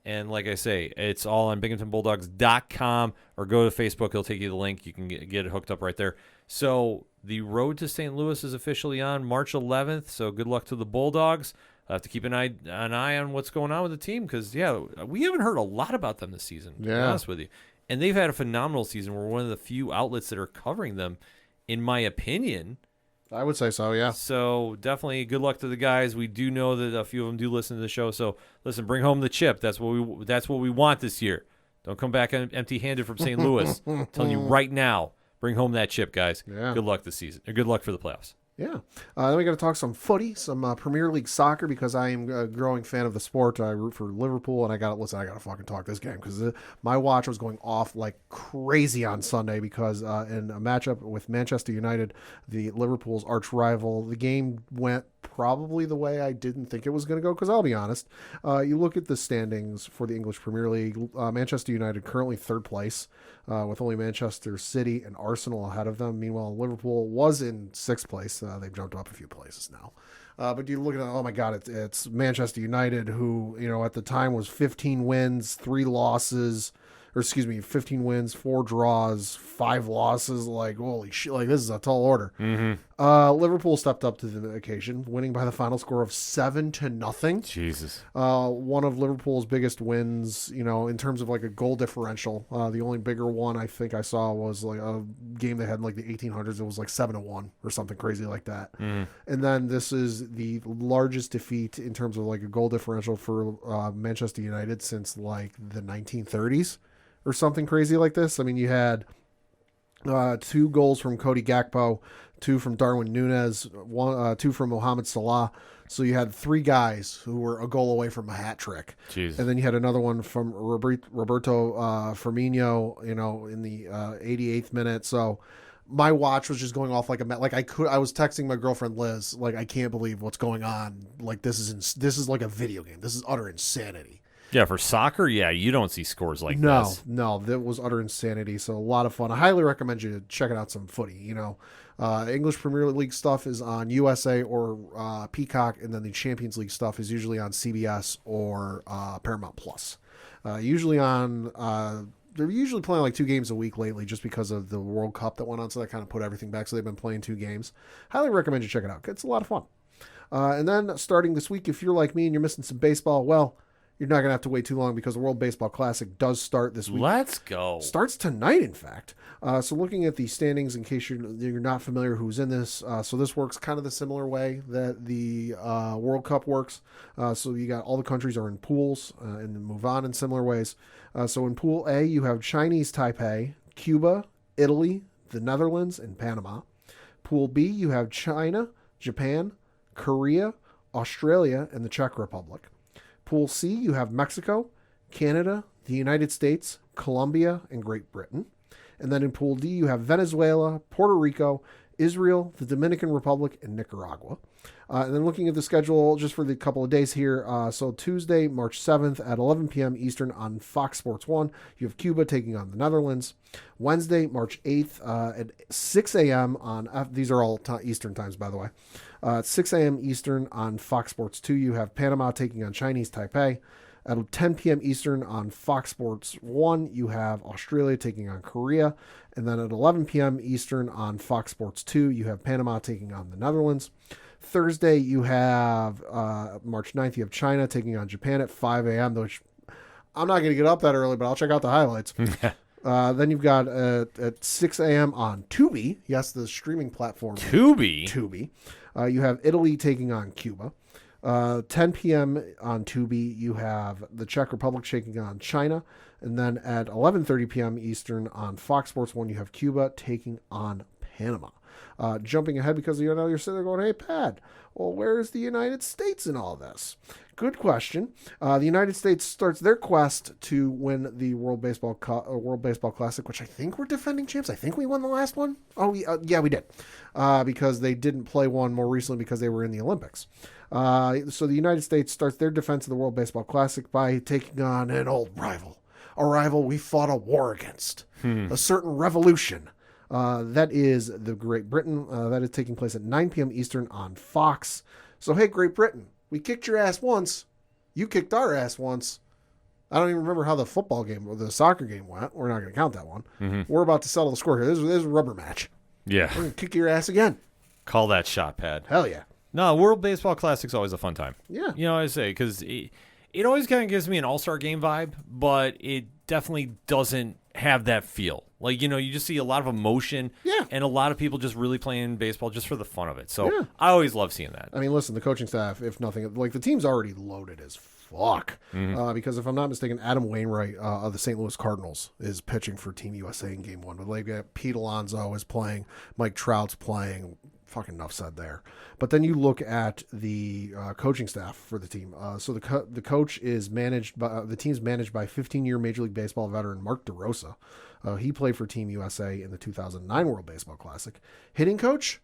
And like I say, it's all on binghamtonbulldogs.com, or go to Facebook. It'll take you the link. You can get it hooked up right there. So the road to St. Louis is officially on March 11th. So good luck to the Bulldogs. I have to keep an eye on what's going on with the team because, yeah, we haven't heard a lot about them this season, to be honest with you. And they've had a phenomenal season. We're one of the few outlets that are covering them, in my opinion. I would say so, yeah. So definitely good luck to the guys. We do know that a few of them do listen to the show. So listen, bring home the chip. That's what we want this year. Don't come back empty-handed from St. Louis. I'm telling you right now, bring home that chip, guys. Yeah. Good luck this season. Or good luck for the playoffs. Yeah. Then we got to talk some footy, some Premier League soccer, because I am a growing fan of the sport. I root for Liverpool, and I got to fucking talk this game because my watch was going off like crazy on Sunday because in a matchup with Manchester United, the Liverpool's arch rival, the game went probably the way I didn't think it was going to go, because I'll be honest, you look at the standings for the English Premier League, Manchester United currently 3rd place, with only Manchester City and Arsenal ahead of them. Meanwhile, Liverpool was in 6th place. They've jumped up a few places now. But you look at, oh my God, it's Manchester United, who, at the time was 15 wins, 3 losses, or excuse me, 15 wins, 4 draws, 5 losses. Like, holy shit, like this is a tall order. Liverpool stepped up to the occasion, winning by the final score of 7-0. Jesus. One of Liverpool's biggest wins, in terms of like a goal differential. The only bigger one I think I saw was like a game they had in like the 1800s. It was like 7-1 or something crazy like that. And then this is the largest defeat in terms of like a goal differential for Manchester United since like the 1930s or something crazy like this. I mean, you had 2 goals from Cody Gakpo, 2 from Darwin Núñez, 2 from Mohamed Salah. So you had 3 guys who were a goal away from a hat trick. Jeez. And then you had another one from Roberto Firmino, in the 88th minute. So my watch was just going off like I was texting my girlfriend Liz, like, I can't believe what's going on. Like, this is like a video game. This is utter insanity. Yeah, for soccer, you don't see scores like this. No, that was utter insanity. So a lot of fun. I highly recommend you checking out some footy. English Premier League stuff is on USA or Peacock, and then the Champions League stuff is usually on CBS or Paramount Plus. Usually on. They're usually playing like 2 games a week lately just because of the World Cup that went on, so that kind of put everything back. So they've been playing 2 games. Highly recommend you check it out. It's a lot of fun. And then starting this week, if you're like me and you're missing some baseball, well, you're not going to have to wait too long because the World Baseball Classic does start this week. Let's go. Starts tonight, in fact. So looking at the standings, in case you're not familiar who's in this, so this works kind of the similar way that the World Cup works. So you got all the countries are in pools and move on in similar ways. So in Pool A, you have Chinese Taipei, Cuba, Italy, the Netherlands, and Panama. Pool B, you have China, Japan, Korea, Australia, and the Czech Republic. Pool C, you have Mexico, Canada, the United States, Colombia, and Great Britain. And then in Pool D, you have Venezuela, Puerto Rico, Israel, the Dominican Republic, and Nicaragua. And then looking at the schedule just for the couple of days here, so Tuesday, March 7th at 11 p.m. Eastern on Fox Sports 1, you have Cuba taking on the Netherlands. Wednesday, March 8th at 6 a.m. on, these are all Eastern times, by the way. At 6 a.m. Eastern on Fox Sports 2, you have Panama taking on Chinese Taipei. At 10 p.m. Eastern on Fox Sports 1, you have Australia taking on Korea. And then at 11 p.m. Eastern on Fox Sports 2, you have Panama taking on the Netherlands. Thursday, you have March 9th, you have China taking on Japan at 5 a.m., which I'm not going to get up that early, but I'll check out the highlights. Then you've got at 6 a.m. on Tubi, yes, the streaming platform. Tubi? You have Italy taking on Cuba. 10 p.m. on Tubi, you have the Czech Republic taking on China. And then at 11:30 p.m. Eastern on Fox Sports 1, you have Cuba taking on Panama. Jumping ahead because you're sitting there going, hey, Pat, well, where's the United States in all this? Good question. The United States starts their quest to win the World Baseball Classic, which I think we're defending champs. I think we won the last one. Oh, yeah, we did. Because they didn't play one more recently because they were in the Olympics. So the United States starts their defense of the World Baseball Classic by taking on an old rival. A rival we fought a war against. A certain revolution. That is the Great Britain. That is taking place at 9 p.m. Eastern on Fox. So, hey, Great Britain, we kicked your ass once. You kicked our ass once. I don't even remember how the football game or the soccer game went. We're not going to count that one. We're about to settle the score here. This is a rubber match. Yeah. We're going to kick your ass again. Call that shot, Pad. Hell yeah. No, World Baseball Classic's always a fun time. Yeah. You know what I say? Because it always kind of gives me an all-star game vibe, but it definitely doesn't have that feel. Like, you just see a lot of emotion and a lot of people just really playing baseball just for the fun of it. So I always love seeing that. I mean, listen, the coaching staff, if nothing, like the team's already loaded as fuck. Because if I'm not mistaken, Adam Wainwright of the St. Louis Cardinals is pitching for Team USA in Game 1. But like Pete Alonso is playing, Mike Trout's playing. Fucking enough said there. But then you look at the coaching staff for the team. So the coach is managed by the team's managed by 15-year Major League Baseball veteran Mark DeRosa. He played for Team USA in the 2009 World Baseball Classic. Hitting coach,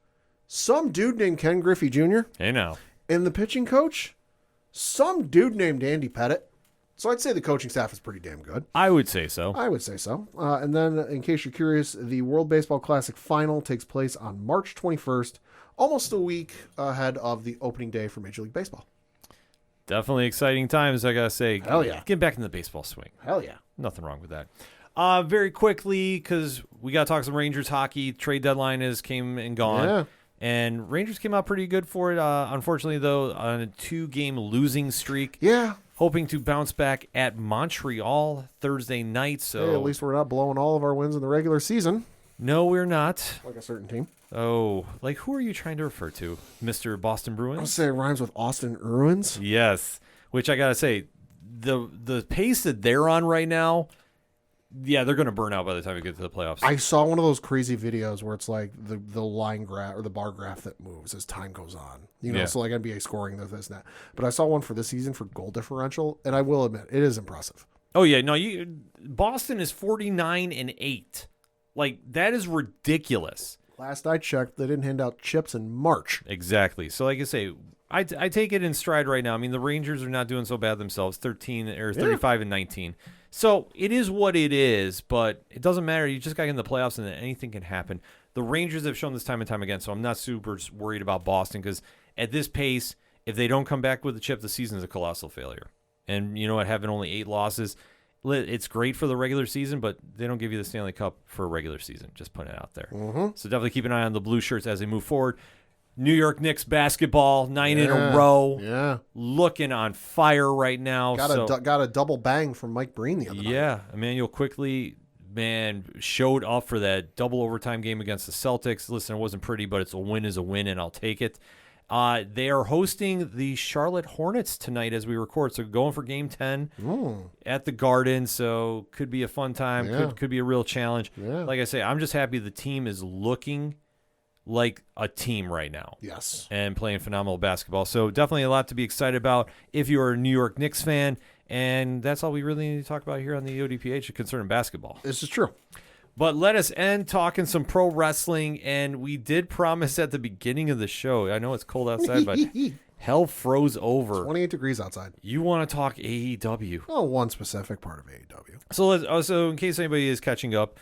some dude named Ken Griffey Jr. Hey now. And the pitching coach, some dude named Andy Pettit. So I'd say the coaching staff is pretty damn good. I would say so. And then, in case you're curious, the World Baseball Classic final takes place on March 21st, almost a week ahead of the opening day for Major League Baseball. Definitely exciting times, I gotta say. Hell yeah. Get back in the baseball swing. Hell yeah. Nothing wrong with that. Very quickly, because we got to talk some Rangers hockey. Trade deadline came and gone. Yeah. And Rangers came out pretty good for it. Unfortunately, though, on a 2-game losing streak. Yeah. Hoping to bounce back at Montreal Thursday night. So Hey, at least we're not blowing all of our wins in the regular season, no, we're not. like a certain team. Oh, like who are you trying to refer to? Mr. Boston I would Bruins? say it rhymes with Austin Irwins. Yes. Which I got to say, the pace that they're on right now, yeah, they're going to burn out by the time we get to the playoffs. I saw one of those crazy videos where it's like the line graph or the bar graph that moves as time goes on. You know, Yeah. so like NBA scoring, this and that. But I saw one for this season for goal differential, and I will admit, it is impressive. Oh, yeah. No, Boston is 49-8. Like, that is ridiculous. Last I checked, they didn't hand out chips in March. Exactly. So, like I say, I take it in stride right now. I mean, the Rangers are not doing so bad themselves, 35-19. So it is what it is, but it doesn't matter. You just got to get in the playoffs, and then anything can happen. The Rangers have shown this time and time again, so I'm not super worried about Boston because at this pace, if they don't come back with the chip, the season is a colossal failure. And you know what? Having only 8 losses, it's great for the regular season, but they don't give you the Stanley Cup for a regular season. Just putting it out there. Mm-hmm. So definitely keep an eye on the blue shirts as they move forward. New York Knicks basketball, 9 in a row. Yeah. Looking on fire right now. Got a double bang from Mike Breen the other night. Yeah, Emmanuel quickly, showed up for that double overtime game against the Celtics. Listen, it wasn't pretty, but it's a win is a win, and I'll take it. They are hosting the Charlotte Hornets tonight as we record, so going for Game 10 at the Garden, so could be a fun time, Yeah. could be a real challenge. Yeah. Like I say, I'm just happy the team is looking like a team right now. Yes. And playing phenomenal basketball. So definitely a lot to be excited about if you're a New York Knicks fan. And that's all we really need to talk about here on the ODPH concerning basketball. This is true. But let us end talking some pro wrestling. And we did promise at the beginning of the show, I know it's cold outside, but hell froze over. 28 degrees outside. You want to talk AEW. Oh, one specific part of AEW. So in case anybody is catching up,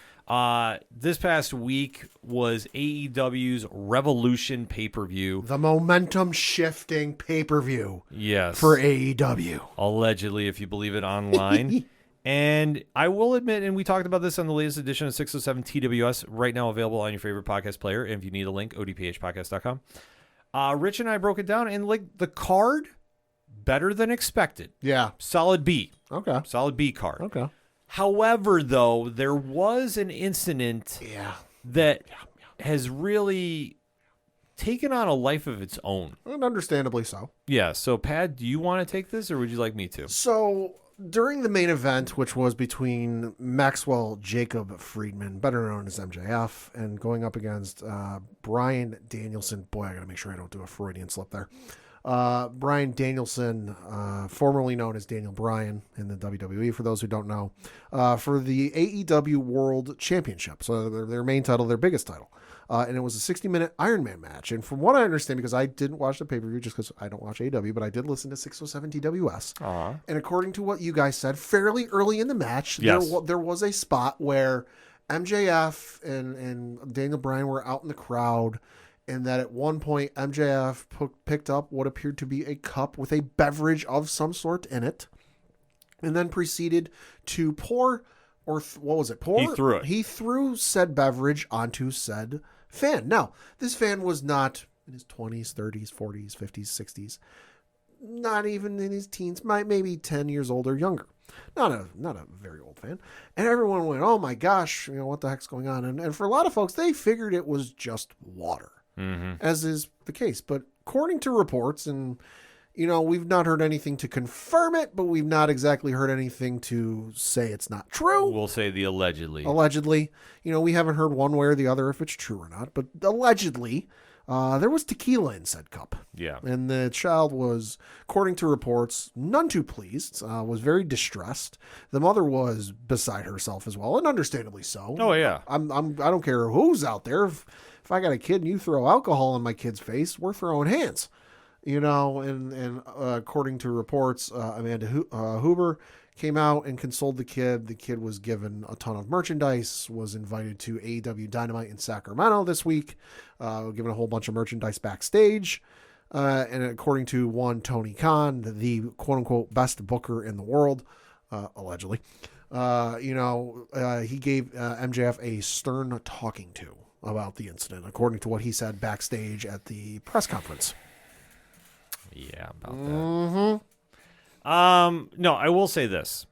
this past week was AEW's Revolution pay-per-view. The momentum shifting pay-per-view Yes. for AEW. Allegedly, if you believe it online. And I will admit, and we talked about this on the latest edition of 607 TWS, right now available on your favorite podcast player. And if you need a link, odphpodcast.com. Rich and I broke it down, and like the card, better than expected. Yeah. Solid B. Okay. Solid B card. Okay. However, though, there was an incident Yeah. that has really taken on a life of its own. And understandably so. Yeah. So, Pat, do you want to take this, or would you like me to? So during the main event, which was between Maxwell Jacob Friedman, better known as MJF, and going up against Bryan Danielson. Boy, I got to make sure I don't do a Freudian slip there. Bryan Danielson, formerly known as Daniel Bryan in the WWE, for those who don't know, for the AEW World Championship. So their main title, their biggest title. And it was a 60-minute Iron Man match. And from what I understand, because I didn't watch the pay-per-view just because I don't watch AEW, but I did listen to 607 TWS. And according to what you guys said, fairly early in the match, Yes. there was a spot where MJF and Daniel Bryan were out in the crowd, and that at one point MJF picked up what appeared to be a cup with a beverage of some sort in it, and then proceeded to pour, or what was it? Pour? He threw it. He threw said beverage onto said fan. Now, this fan was not in his 20s, 30s, 40s, 50s, 60s, not even in his teens, maybe 10 years old or younger. Not a very old fan. And everyone went, oh my gosh, what the heck's going on? And for a lot of folks, they figured it was just water. As is the case. But according to reports, and, we've not heard anything to confirm it, but we've not exactly heard anything to say it's not true. We'll say the allegedly. Allegedly. We haven't heard one way or the other if it's true or not, but allegedly, there was tequila in said cup. Yeah. And the child was, according to reports, none too pleased, was very distressed. The mother was beside herself as well, and understandably so. Oh, yeah. I don't care who's out there. If I got a kid and you throw alcohol in my kid's face, we're throwing hands. And according to reports, Amanda Huber came out and consoled the kid. The kid was given a ton of merchandise, was invited to AEW Dynamite in Sacramento this week, given a whole bunch of merchandise backstage. And according to one Tony Khan, the quote-unquote best booker in the world, allegedly, He gave MJF a stern talking to about the incident, according to what he said backstage at the press conference. Yeah, about that. No, I will say this.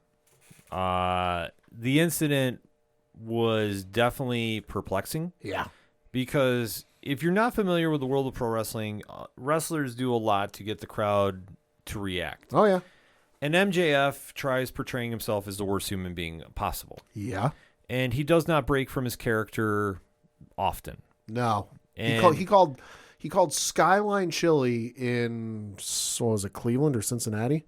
The incident was definitely perplexing. Yeah. Because if you're not familiar with the world of pro wrestling, wrestlers do a lot to get the crowd to react. Oh, yeah. And MJF tries portraying himself as the worst human being possible. Yeah. And he does not break from his character often. No. And He called Skyline Chili in, what was it, Cleveland or Cincinnati?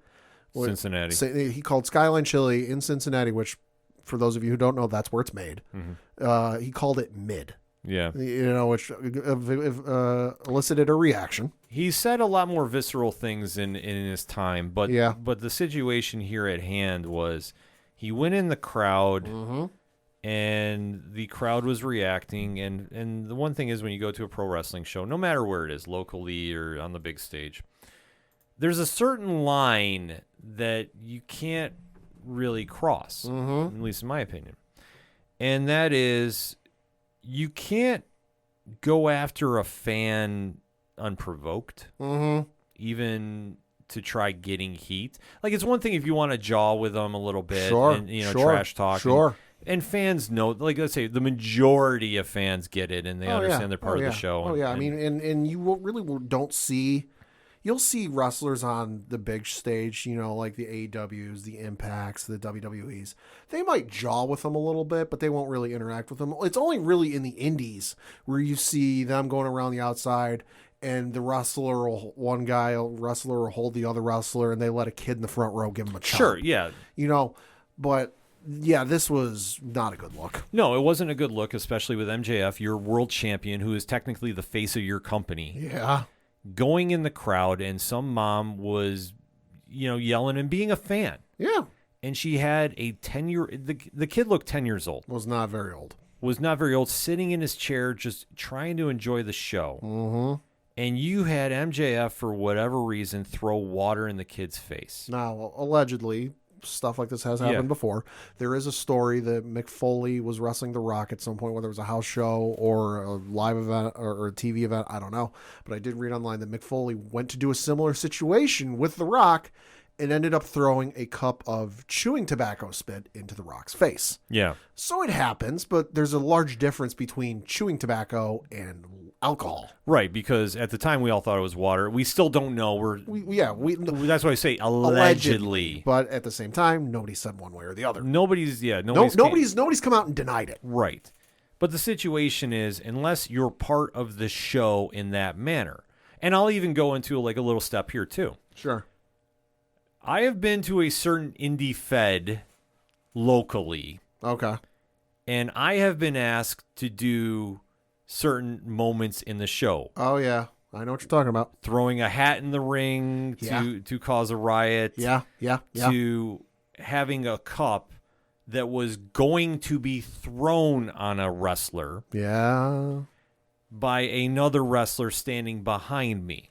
Cincinnati. He called Skyline Chili in Cincinnati, which, for those of you who don't know, that's where it's made. Mm-hmm. He called it mid. Yeah. Which elicited a reaction. He said a lot more visceral things in his time, but the situation here at hand was he went in the crowd and the crowd was reacting. And the one thing is when you go to a pro wrestling show, no matter where it is, locally or on the big stage, there's a certain line that you can't really cross, at least in my opinion. And that is, you can't go after a fan unprovoked, even to try getting heat. Like, it's one thing if you want to jaw with them a little bit and, trash talk. And fans know, like, let's say the majority of fans get it and they understand they're part of the show. I mean, and you really don't see... You'll see wrestlers on the big stage, like the AEWs, the Impacts, the WWEs. They might jaw with them a little bit, but they won't really interact with them. It's only really in the indies where you see them going around the outside and the wrestler will hold the other wrestler and they let a kid in the front row give him a chop. Sure, yeah. But yeah, this was not a good look. No, it wasn't a good look, especially with MJF, your world champion, who is technically the face of your company. Yeah. Going in the crowd, and some mom was, yelling and being a fan. Yeah. And she had a 10-year... The kid looked 10 years old. Was not very old. Sitting in his chair, just trying to enjoy the show. Mm-hmm. And you had MJF, for whatever reason, throw water in the kid's face. Now, allegedly... Stuff like this has happened before. There is a story that Mick Foley was wrestling The Rock at some point, whether it was a house show or a live event or a TV event, I don't know. But I did read online that Mick Foley went to do a similar situation with The Rock and ended up throwing a cup of chewing tobacco spit into The Rock's face. Yeah. So it happens, but there's a large difference between chewing tobacco and alcohol. Right, because at the time we all thought it was water. We still don't know. That's why I say allegedly. But at the same time, nobody said one way or the other. Nobody's come out and denied it. Right. But the situation is, unless you're part of the show in that manner, and I'll even go into like a little step here too. Sure. I have been to a certain indie fed locally. Okay. And I have been asked to do certain moments in the show. Oh, yeah. I know what you're talking about. Throwing a hat in the ring to cause a riot. Yeah. To having a cup that was going to be thrown on a wrestler. Yeah. By another wrestler standing behind me.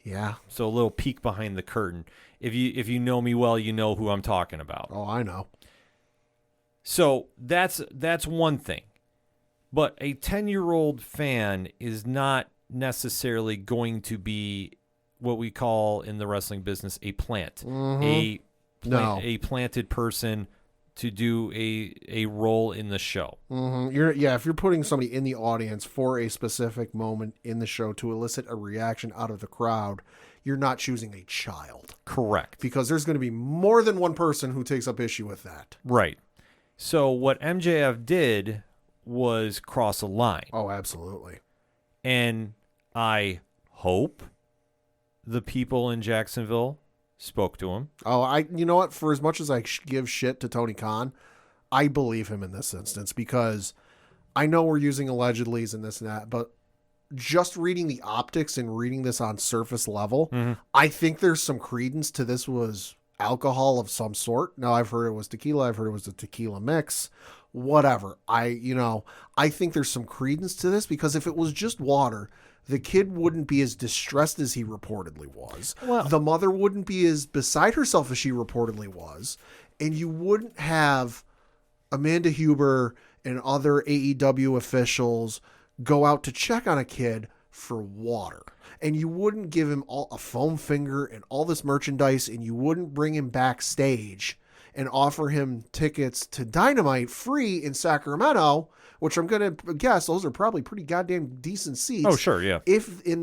Yeah. So a little peek behind the curtain. If you know me well, you know who I'm talking about. Oh, I know. So that's one thing. But a 10-year-old fan is not necessarily going to be what we call in the wrestling business a plant. Mm-hmm. A planted person to do a role in the show. Mm-hmm. If you're putting somebody in the audience for a specific moment in the show to elicit a reaction out of the crowd, you're not choosing a child. Correct. Because there's going to be more than one person who takes up issue with that. Right. So what MJF did was cross a line. Oh, absolutely. And I hope the people in Jacksonville spoke to him. Oh, you know what? For as much as I give shit to Tony Khan, I believe him in this instance because I know we're using allegedlys and this and that, but just reading the optics and reading this on surface level, I think there's some credence to this was alcohol of some sort. Now, I've heard it was tequila. I've heard it was a tequila mix. Whatever. I think there's some credence to this because if it was just water, the kid wouldn't be as distressed as he reportedly was. Well, the mother wouldn't be as beside herself as she reportedly was. And you wouldn't have Amanda Huber and other AEW officials go out to check on a kid for water, and you wouldn't give him a foam finger and all this merchandise, and you wouldn't bring him backstage and offer him tickets to Dynamite free in Sacramento, which I'm going to guess those are probably pretty goddamn decent seats. Oh, sure, yeah.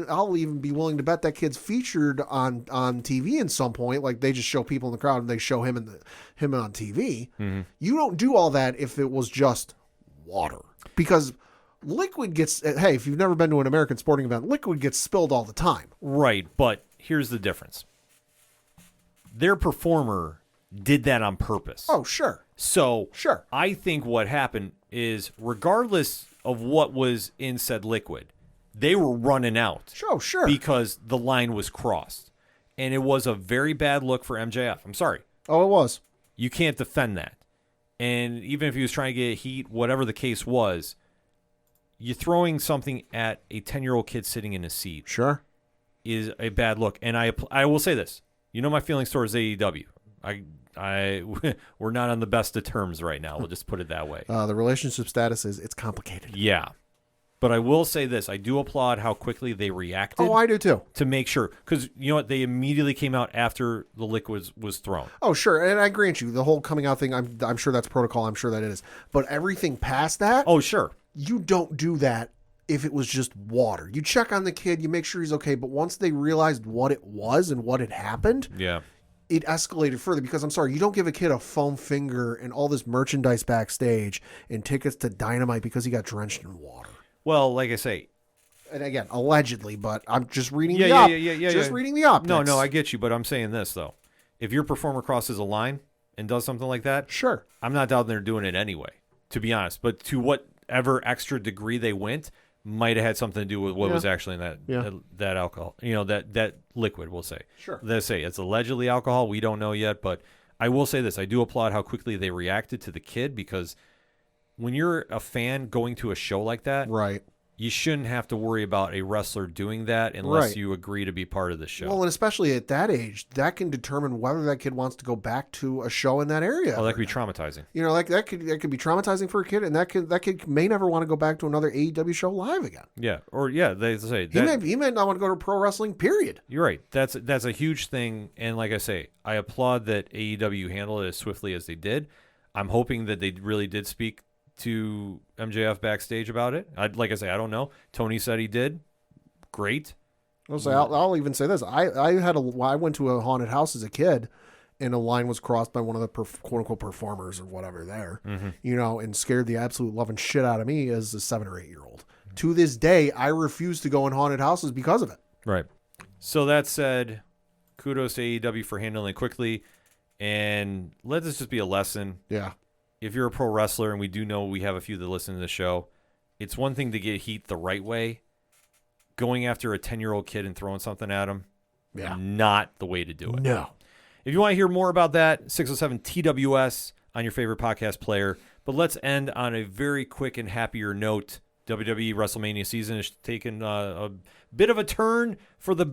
I'll even be willing to bet that kid's featured on TV in some point, like they just show people in the crowd and they show him on TV. Mm-hmm. You don't do all that if it was just water, because liquid gets, hey, if you've never been to an American sporting event, liquid gets spilled all the time. Right, but here's the difference. Their performer did that on purpose. Oh, sure. So Sure. I think what happened is, regardless of what was in said liquid, they were running out. Sure. Because the line was crossed. And it was a very bad look for MJF. I'm sorry. Oh, it was. You can't defend that. And even if he was trying to get heat, whatever the case was, you're throwing something at a 10-year-old kid sitting in a seat Sure. is a bad look. And I will say this. You know my feelings towards AEW. We're not on the best of terms right now. We'll just put it that way. The relationship status is, it's complicated. Yeah. But I will say this. I do applaud how quickly they reacted. Oh, I do too. To make sure. Because, you know what? They immediately came out after the liquid was thrown. Oh, sure. And I grant you, the whole coming out thing, I'm sure that's protocol. I'm sure that it is. But everything past that, Oh, sure. you don't do that if it was just water. You check on the kid, you make sure he's okay. But once they realized what it was and what had happened, Yeah. it escalated further, because I'm sorry, you don't give a kid a foam finger and all this merchandise backstage and tickets to Dynamite because he got drenched in water. Well, like I say. And again, allegedly, but I'm just reading Yeah. reading the optics. No, I get you. But I'm saying this, though. If your performer crosses a line and does something like that, Sure. I'm not doubting they're doing it anyway, to be honest. But to whatever extra degree they went, might have had something to do with what was actually in that alcohol. You know, that liquid, we'll say. Sure. Let's say it's allegedly alcohol. We don't know yet. But I will say this. I do applaud how quickly they reacted to the kid, because when you're a fan going to a show like that, Right. you shouldn't have to worry about a wrestler doing that unless Right. you agree to be part of the show. Well, and especially at that age, that can determine whether that kid wants to go back to a show in that area. Oh, that could be traumatizing. You know, like that could be traumatizing for a kid, and that kid may never want to go back to another AEW show live again. Yeah, or they say He that, may not want to go to pro wrestling. Period. you're right. That's a huge thing, and like I say, I applaud that AEW handled it as swiftly as they did. I'm hoping that they really did speak to MJF backstage about it. Like I say, I don't know. Tony said he did. Great. I'll even say this: I went to a haunted house as a kid, and a line was crossed by one of the quote unquote performers or whatever there, you know, and scared the absolute loving shit out of me as a 7 or 8 year old. To this day, I refuse to go in haunted houses because of it. Right. So that said, kudos to AEW for handling it quickly, and let this just be a lesson. Yeah. If you're a pro wrestler, and we do know we have a few that listen to the show, it's one thing to get heat the right way. Going after a 10-year-old kid and throwing something at him, not the way to do it. No. If you want to hear more about that, 607 TWS on your favorite podcast player. But let's end on a very quick and happier note. WWE WrestleMania season is taking a bit of a turn for the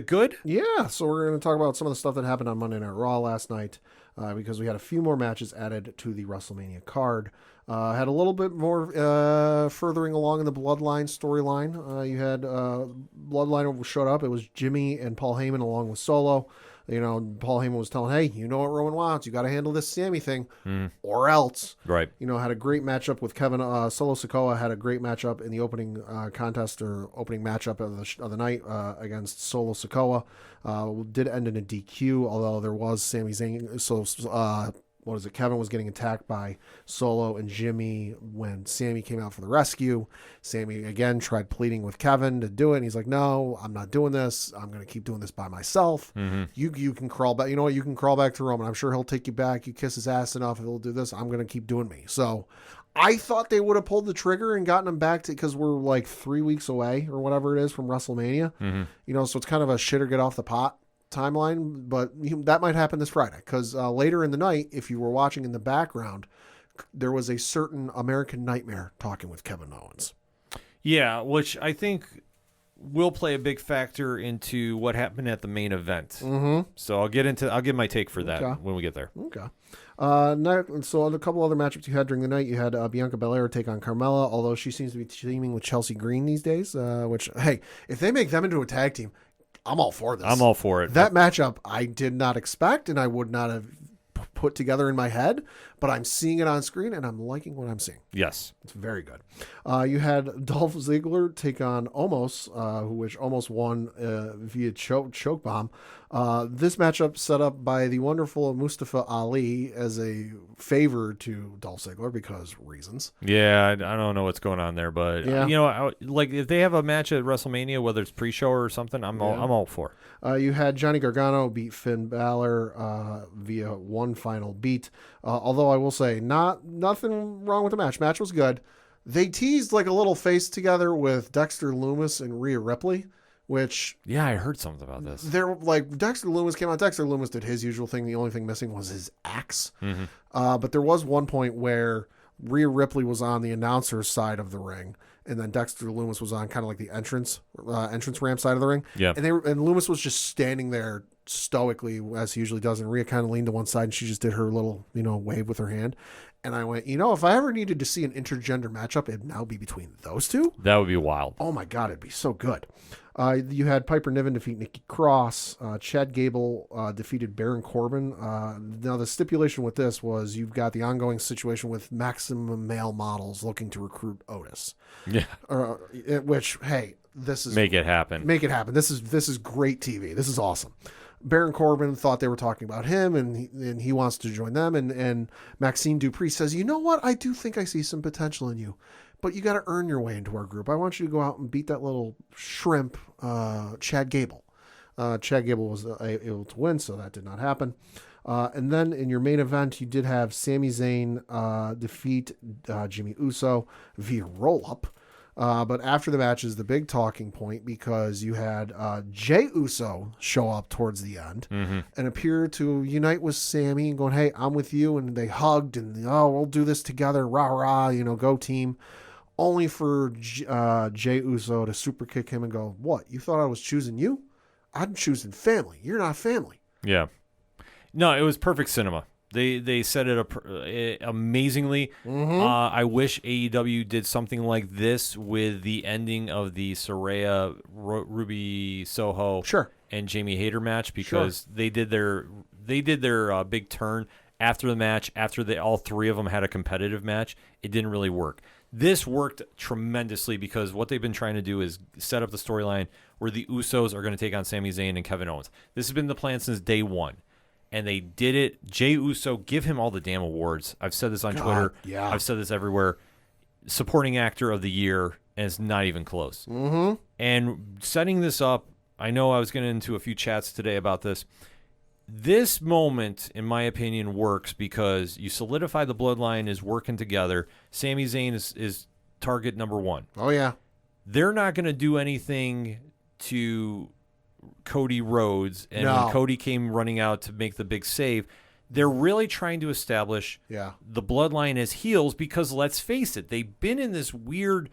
good. Yeah, so we're going to talk about some of the stuff that happened on Monday Night Raw last night, because we had a few more matches added to the WrestleMania card. Had a little bit more furthering along in the Bloodline storyline. You had Bloodline showed up. It was Jimmy and Paul Heyman along with Solo. You know, Paul Heyman was telling, hey, you know what Roman wants. You got to handle this Sammy thing or else. Right. You know, had a great matchup with Kevin. Solo Sikoa had a great matchup in the opening contest or opening matchup of the night against Solo Sikoa. Did end in a DQ, although there was Sami Zayn. So, Kevin was getting attacked by Solo and Jimmy when Sammy came out for the rescue. Sammy again tried pleading with Kevin to do it, and he's like, no, I'm not doing this. I'm going to keep doing this by myself. You can crawl back. You know what? You can crawl back to Roman. I'm sure he'll take you back. You kiss his ass enough, and he'll do this. I'm going to keep doing me. So I thought they would have pulled the trigger and gotten him back to, because we're like 3 weeks away or whatever it is from WrestleMania. You know, so it's kind of a shit or get off the pot timeline, but that might happen this Friday, because later in the night, if you were watching in the background, there was a certain American Nightmare talking with Kevin Owens. Yeah, which I think will play a big factor into what happened at the main event. Mm-hmm. So I'll give my take for that when we get there. Okay. So on a couple other matchups you had during the night, you had Bianca Belair take on Carmella, although she seems to be teaming with Chelsea Green these days, which, hey, if they make them into a tag team, I'm all for this. I'm all for it. That matchup I did not expect, and I would not have put together in my head, but I'm seeing it on screen, and I'm liking what I'm seeing. Yes. It's very good. You had Dolph Ziggler take on Omos, which almost won via choke bomb. This matchup set up by the wonderful Mustafa Ali as a favor to Dolph Ziggler because reasons. Yeah, I don't know what's going on there, but like if they have a match at WrestleMania, whether it's pre-show or something, I'm all for. You had Johnny Gargano beat Finn Balor via one final beat. Although I will say, nothing wrong with the match. Match was good. They teased like a little face together with Dexter Lumis and Rhea Ripley, which I heard something about this. They're like Dexter Lumis came out. Dexter Lumis did his usual thing. The only thing missing was his axe. Mm-hmm. But there was one point where Rhea Ripley was on the announcer's side of the ring, and then Dexter Lumis was on kind of like the entrance ramp side of the ring. Yeah, and Lumis was just standing there stoically as he usually does, and Rhea kind of leaned to one side and she just did her little wave with her hand. And I went, if I ever needed to see an intergender matchup, it'd now be between those two. That would be wild. Oh my God, it'd be so good. You had Piper Niven defeat Nikki Cross. Chad Gable defeated Baron Corbin. Now, the stipulation with this was you've got the ongoing situation with Maximum Male Models looking to recruit Otis. Yeah. Which, hey, this is... Make it happen. Make it happen. This is great TV. This is awesome. Baron Corbin thought they were talking about him, and he wants to join them. And Maxine Dupree says, you know what? I do think I see some potential in you, but you got to earn your way into our group. I want you to go out and beat that little shrimp, Chad Gable. Chad Gable was able to win, so that did not happen. And then in your main event, you did have Sami Zayn defeat Jimmy Uso via roll-up. But after the match is the big talking point because you had Jey Uso show up towards the end and appear to unite with Sammy and going, hey, I'm with you. And they hugged and, we'll do this together. Rah, rah, go team. Only for Jey Uso to super kick him and go, what? You thought I was choosing you? I'm choosing family. You're not family. Yeah. No, it was perfect cinema. They set it up amazingly. Mm-hmm. I wish AEW did something like this with the ending of the Saraya Ruby Soho and Jamie Hayter match because they did their big turn after the match. After all three of them had a competitive match, it didn't really work. This worked tremendously because what they've been trying to do is set up the storyline where the Usos are going to take on Sami Zayn and Kevin Owens. This has been the plan since day one. And they did it. Jey Uso, give him all the damn awards. I've said this on Twitter. Yeah. I've said this everywhere. Supporting Actor of the Year, and it's not even close. Mm-hmm. And setting this up, I know I was getting into a few chats today about this. This moment, in my opinion, works because you solidify the bloodline is working together. Sami Zayn is target number one. Oh, yeah. They're not going to do anything to Cody Rhodes, and when Cody came running out to make the big save, they're really trying to establish the bloodline as heels because, let's face it, they've been in this weird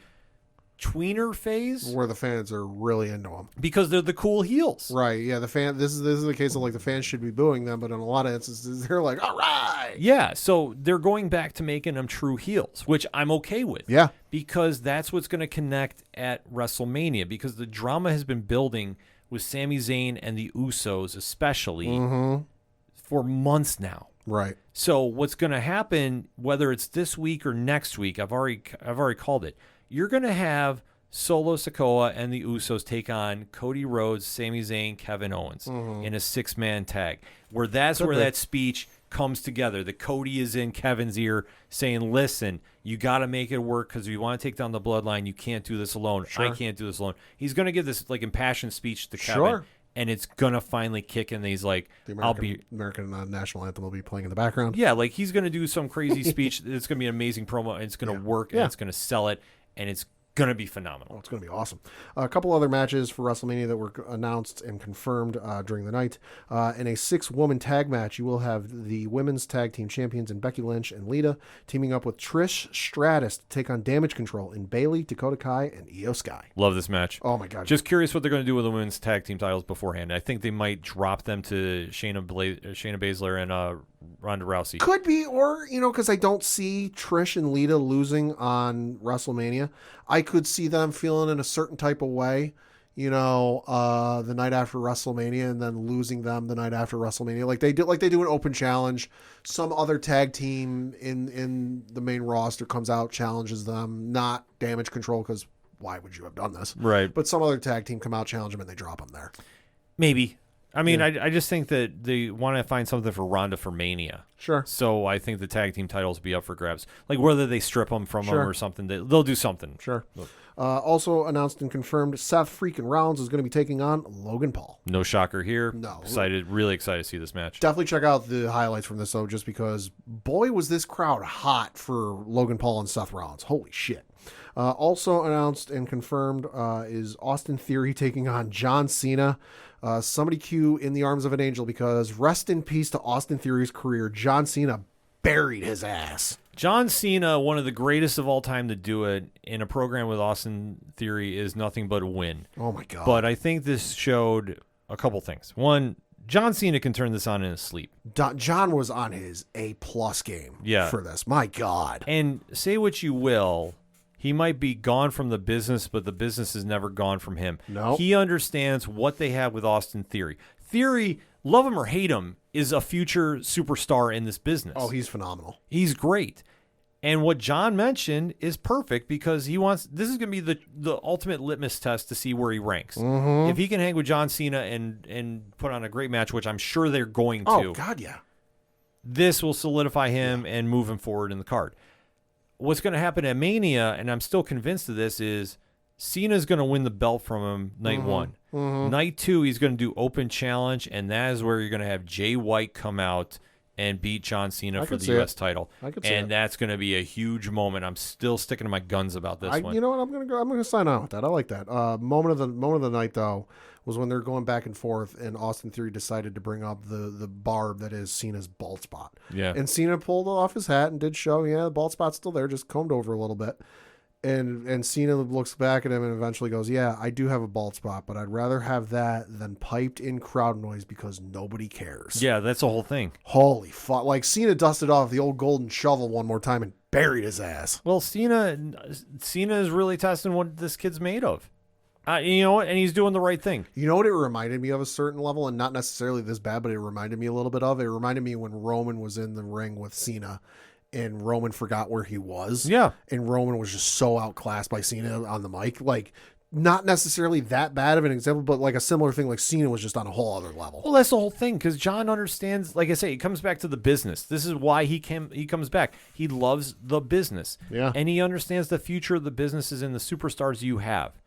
tweener phase where the fans are really into them because they're the cool heels, right? Yeah, the fan. This is the case of like the fans should be booing them, but in a lot of instances they're like, all right, yeah. So they're going back to making them true heels, which I'm okay with, because that's what's going to connect at WrestleMania because the drama has been building with Sami Zayn and the Usos, especially for months now. Right. So what's going to happen, whether it's this week or next week, I've already called it. You're going to have Solo Sikoa and the Usos take on Cody Rhodes, Sami Zayn, Kevin Owens in a 6-man tag, where that speech comes together. The Cody is in Kevin's ear saying, listen, you got to make it work because if you want to take down the bloodline, you can't do this alone. I can't do this alone. He's going to give this like impassioned speech to Kevin, and it's going to finally kick in. He's like, American national anthem will be playing in the background. Yeah, like he's going to do some crazy speech. It's going to be an amazing promo, and it's going to work, and it's going to sell it, and it's going to be phenomenal. Oh, it's going to be awesome. A couple other matches for WrestleMania that were announced and confirmed during the night. In a 6-woman tag match, you will have the women's tag team champions in Becky Lynch and Lita teaming up with Trish Stratus to take on Damage Control in Bayley, Dakota Kai, and Io Sky. Love this match. Oh, my God. Just curious what they're going to do with the women's tag team titles beforehand. I think they might drop them to Shayna Baszler and Ronda Rousey. Could be, or, because I don't see Trish and Lita losing on WrestleMania. I could see them feeling in a certain type of way, the night after WrestleMania, and then losing them the night after WrestleMania. Like they do an open challenge. Some other tag team in the main roster comes out, challenges them, not Damage Control, because why would you have done this? Right. But some other tag team come out, challenge them, and they drop them there. Maybe. I mean, I just think that they want to find something for Ronda for Mania. Sure. So I think the tag team titles will be up for grabs. Like whether they strip them from them or something, they'll do something. Sure. Also announced and confirmed, Seth freaking Rollins is going to be taking on Logan Paul. No shocker here. No. Really excited to see this match. Definitely check out the highlights from this, though, just because, boy, was this crowd hot for Logan Paul and Seth Rollins. Holy shit. Also announced and confirmed is Austin Theory taking on John Cena. Somebody cue In the Arms of an Angel, because rest in peace to Austin Theory's career. John Cena buried his ass. John Cena, one of the greatest of all time to do it in a program with Austin Theory, is nothing but a win. Oh, my God. But I think this showed a couple things. One, John Cena can turn this on in his sleep. John was on his A-plus game for this. My God. And say what you will, he might be gone from the business, but the business is never gone from him. No. He understands what they have with Austin Theory. Theory, love him or hate him, is a future superstar in this business. Oh, he's phenomenal. He's great. And what John mentioned is perfect, because this is going to be the ultimate litmus test to see where he ranks. Mm-hmm. If he can hang with John Cena and put on a great match, which I'm sure they're going to. Oh, God, yeah. This will solidify him and move him forward in the card. What's going to happen at Mania, and I'm still convinced of this, is Cena's going to win the belt from him night one. Mm-hmm. Night two, he's going to do open challenge, and that is where you're going to have Jay White come out and beat John Cena for the U.S. title. And that's going to be a huge moment. I'm still sticking to my guns about this one. You know what? I'm going to sign on with that. I like that. Moment of the night, though, was when they're going back and forth, and Austin Theory decided to bring up the barb that is Cena's bald spot. Yeah. And Cena pulled off his hat and did show, the bald spot's still there, just combed over a little bit. And Cena looks back at him and eventually goes, yeah, I do have a bald spot, but I'd rather have that than piped in crowd noise, because nobody cares. Yeah, that's the whole thing. Holy fuck. Like, Cena dusted off the old golden shovel one more time and buried his ass. Well, Cena is really testing what this kid's made of. You know what? And he's doing the right thing. You know what it reminded me of a certain level, and not necessarily this bad, but it reminded me a little bit of? It reminded me when Roman was in the ring with Cena, and Roman forgot where he was. Yeah. And Roman was just so outclassed by Cena on the mic. Like, not necessarily that bad of an example, but like a similar thing, like Cena was just on a whole other level. Well, that's the whole thing, because John understands, like I say, it comes back to the business. This is why he comes back. He loves the business. Yeah. And he understands the future of the businesses and the superstars you have.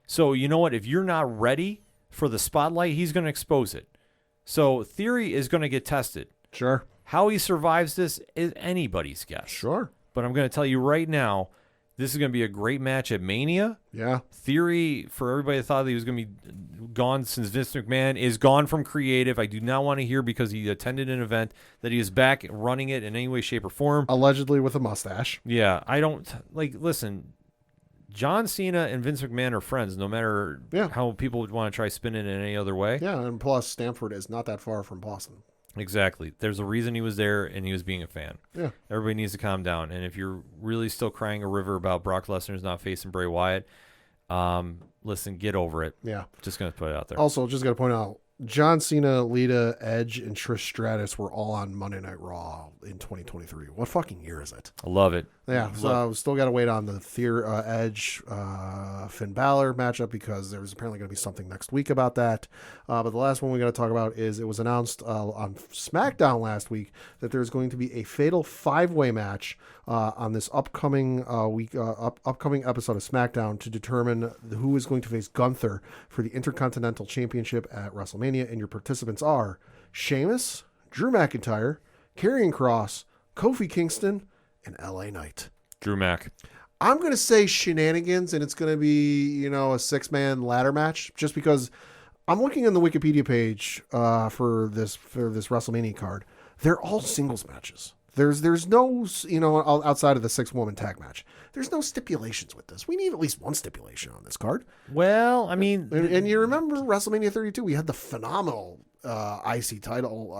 So, you know what? If you're not ready for the spotlight, he's going to expose it. So, Theory is going to get tested. Sure. How he survives this is anybody's guess. Sure. But I'm going to tell you right now, this is going to be a great match at Mania. Yeah. Theory, for everybody that thought that he was going to be gone since Vince McMahon, is gone from creative. I do not want to hear, because he attended an event, that he is back running it in any way, shape, or form. Allegedly with a mustache. Yeah. I don't, listen, John Cena and Vince McMahon are friends, no matter how people would want to try spinning it in any other way. Yeah, and plus Stamford is not that far from Boston. Exactly. There's a reason he was there, and he was being a fan. Yeah. Everybody needs to calm down. And if you're really still crying a river about Brock Lesnar's not facing Bray Wyatt, listen, get over it. Yeah. Just going to put it out there. Also, just got to point out, John Cena, Lita, Edge, and Trish Stratus were all on Monday Night Raw in 2023. What fucking year is it? I love it. Yeah, so still got to wait on the Edge Finn Balor matchup, because there's apparently going to be something next week about that. But the last one we got to talk about is, it was announced on SmackDown last week that there's going to be a fatal 5-way match on this upcoming upcoming episode of SmackDown to determine who is going to face Gunther for the Intercontinental Championship at WrestleMania. And your participants are Sheamus, Drew McIntyre, Karrion Kross, Kofi Kingston, and LA Knight. Drew Mac. I'm going to say shenanigans, and it's going to be, a 6-man ladder match, just because I'm looking on the Wikipedia page for this WrestleMania card. They're all singles matches. There's no, outside of the 6-woman tag match, there's no stipulations with this. We need at least one stipulation on this card. Well, I mean, and you remember WrestleMania 32, we had the phenomenal IC title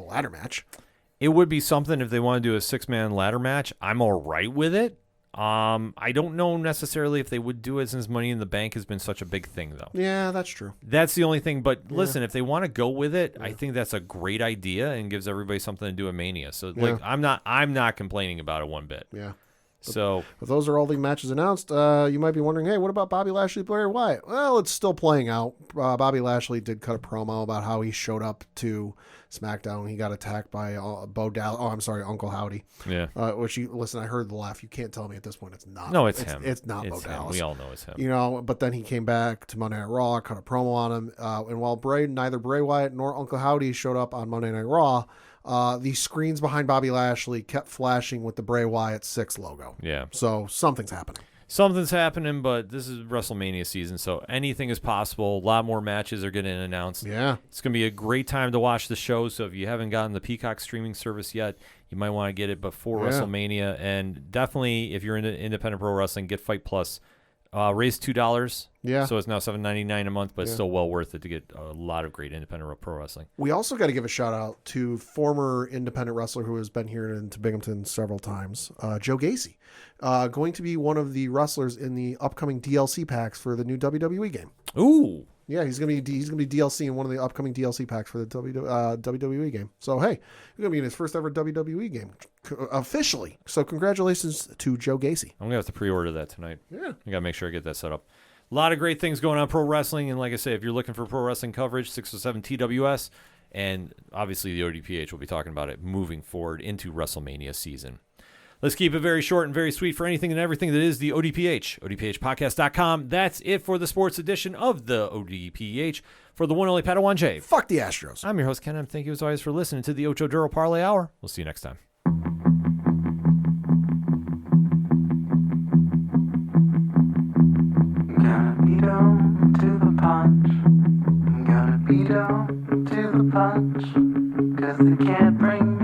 ladder match. it would be something if they want to do a 6-man ladder match. I'm all right with it. I don't know necessarily if they would do it since Money in the Bank has been such a big thing, though. Yeah, that's true. That's the only thing. But listen, if they want to go with it, I think that's a great idea and gives everybody something to do at Mania. So, like, I'm not complaining about it one bit. Yeah. So, if those are all the matches announced, you might be wondering, hey, what about Bobby Lashley, Bray Wyatt? Well, it's still playing out. Bobby Lashley did cut a promo about how he showed up to SmackDown. He got attacked by Uncle Howdy. Yeah. Listen, I heard the laugh. You can't tell me at this point it's not. No, it's him. It's not It's Bo him. Dallas. We all know it's him. You know, but then he came back to Monday Night Raw, cut a promo on him. And while neither Bray Wyatt nor Uncle Howdy showed up on Monday Night Raw, the screens behind Bobby Lashley kept flashing with the Bray Wyatt 6 logo. Yeah. So something's happening. Something's happening, but this is WrestleMania season, so anything is possible. A lot more matches are getting announced. Yeah. It's going to be a great time to watch the show, so if you haven't gotten the Peacock streaming service yet, you might want to get it before WrestleMania. And definitely, if you're into independent pro wrestling, get Fight Plus. Raise $2. Yeah. So it's now $7.99 a month, but it's still well worth it to get a lot of great independent pro wrestling. We also got to give a shout out to former independent wrestler who has been here into Binghamton several times, Joe Gacy, going to be one of the wrestlers in the upcoming DLC packs for the new WWE game. Ooh. Yeah, he's gonna be DLC in one of the upcoming DLC packs for the WWE game. So hey, he's gonna be in his first ever WWE game officially. So congratulations to Joe Gacy. I'm gonna have to pre-order that tonight. Yeah, I gotta make sure I get that set up. A lot of great things going on pro wrestling, and like I say, if you're looking for pro wrestling coverage, 607 TWS, and obviously the ODPH will be talking about it moving forward into WrestleMania season. Let's keep it very short and very sweet for anything and everything that is the ODPH, ODPHpodcast.com. That's it for the sports edition of the ODPH. For the one only Padawan J. Fuck the Astros. I'm your host, Ken. And thank you as always for listening to the Ocho Duro Parlay Hour. We'll see you next time. Gotta be down to the punch. Gotta be down to the punch. 'Cause they can't bring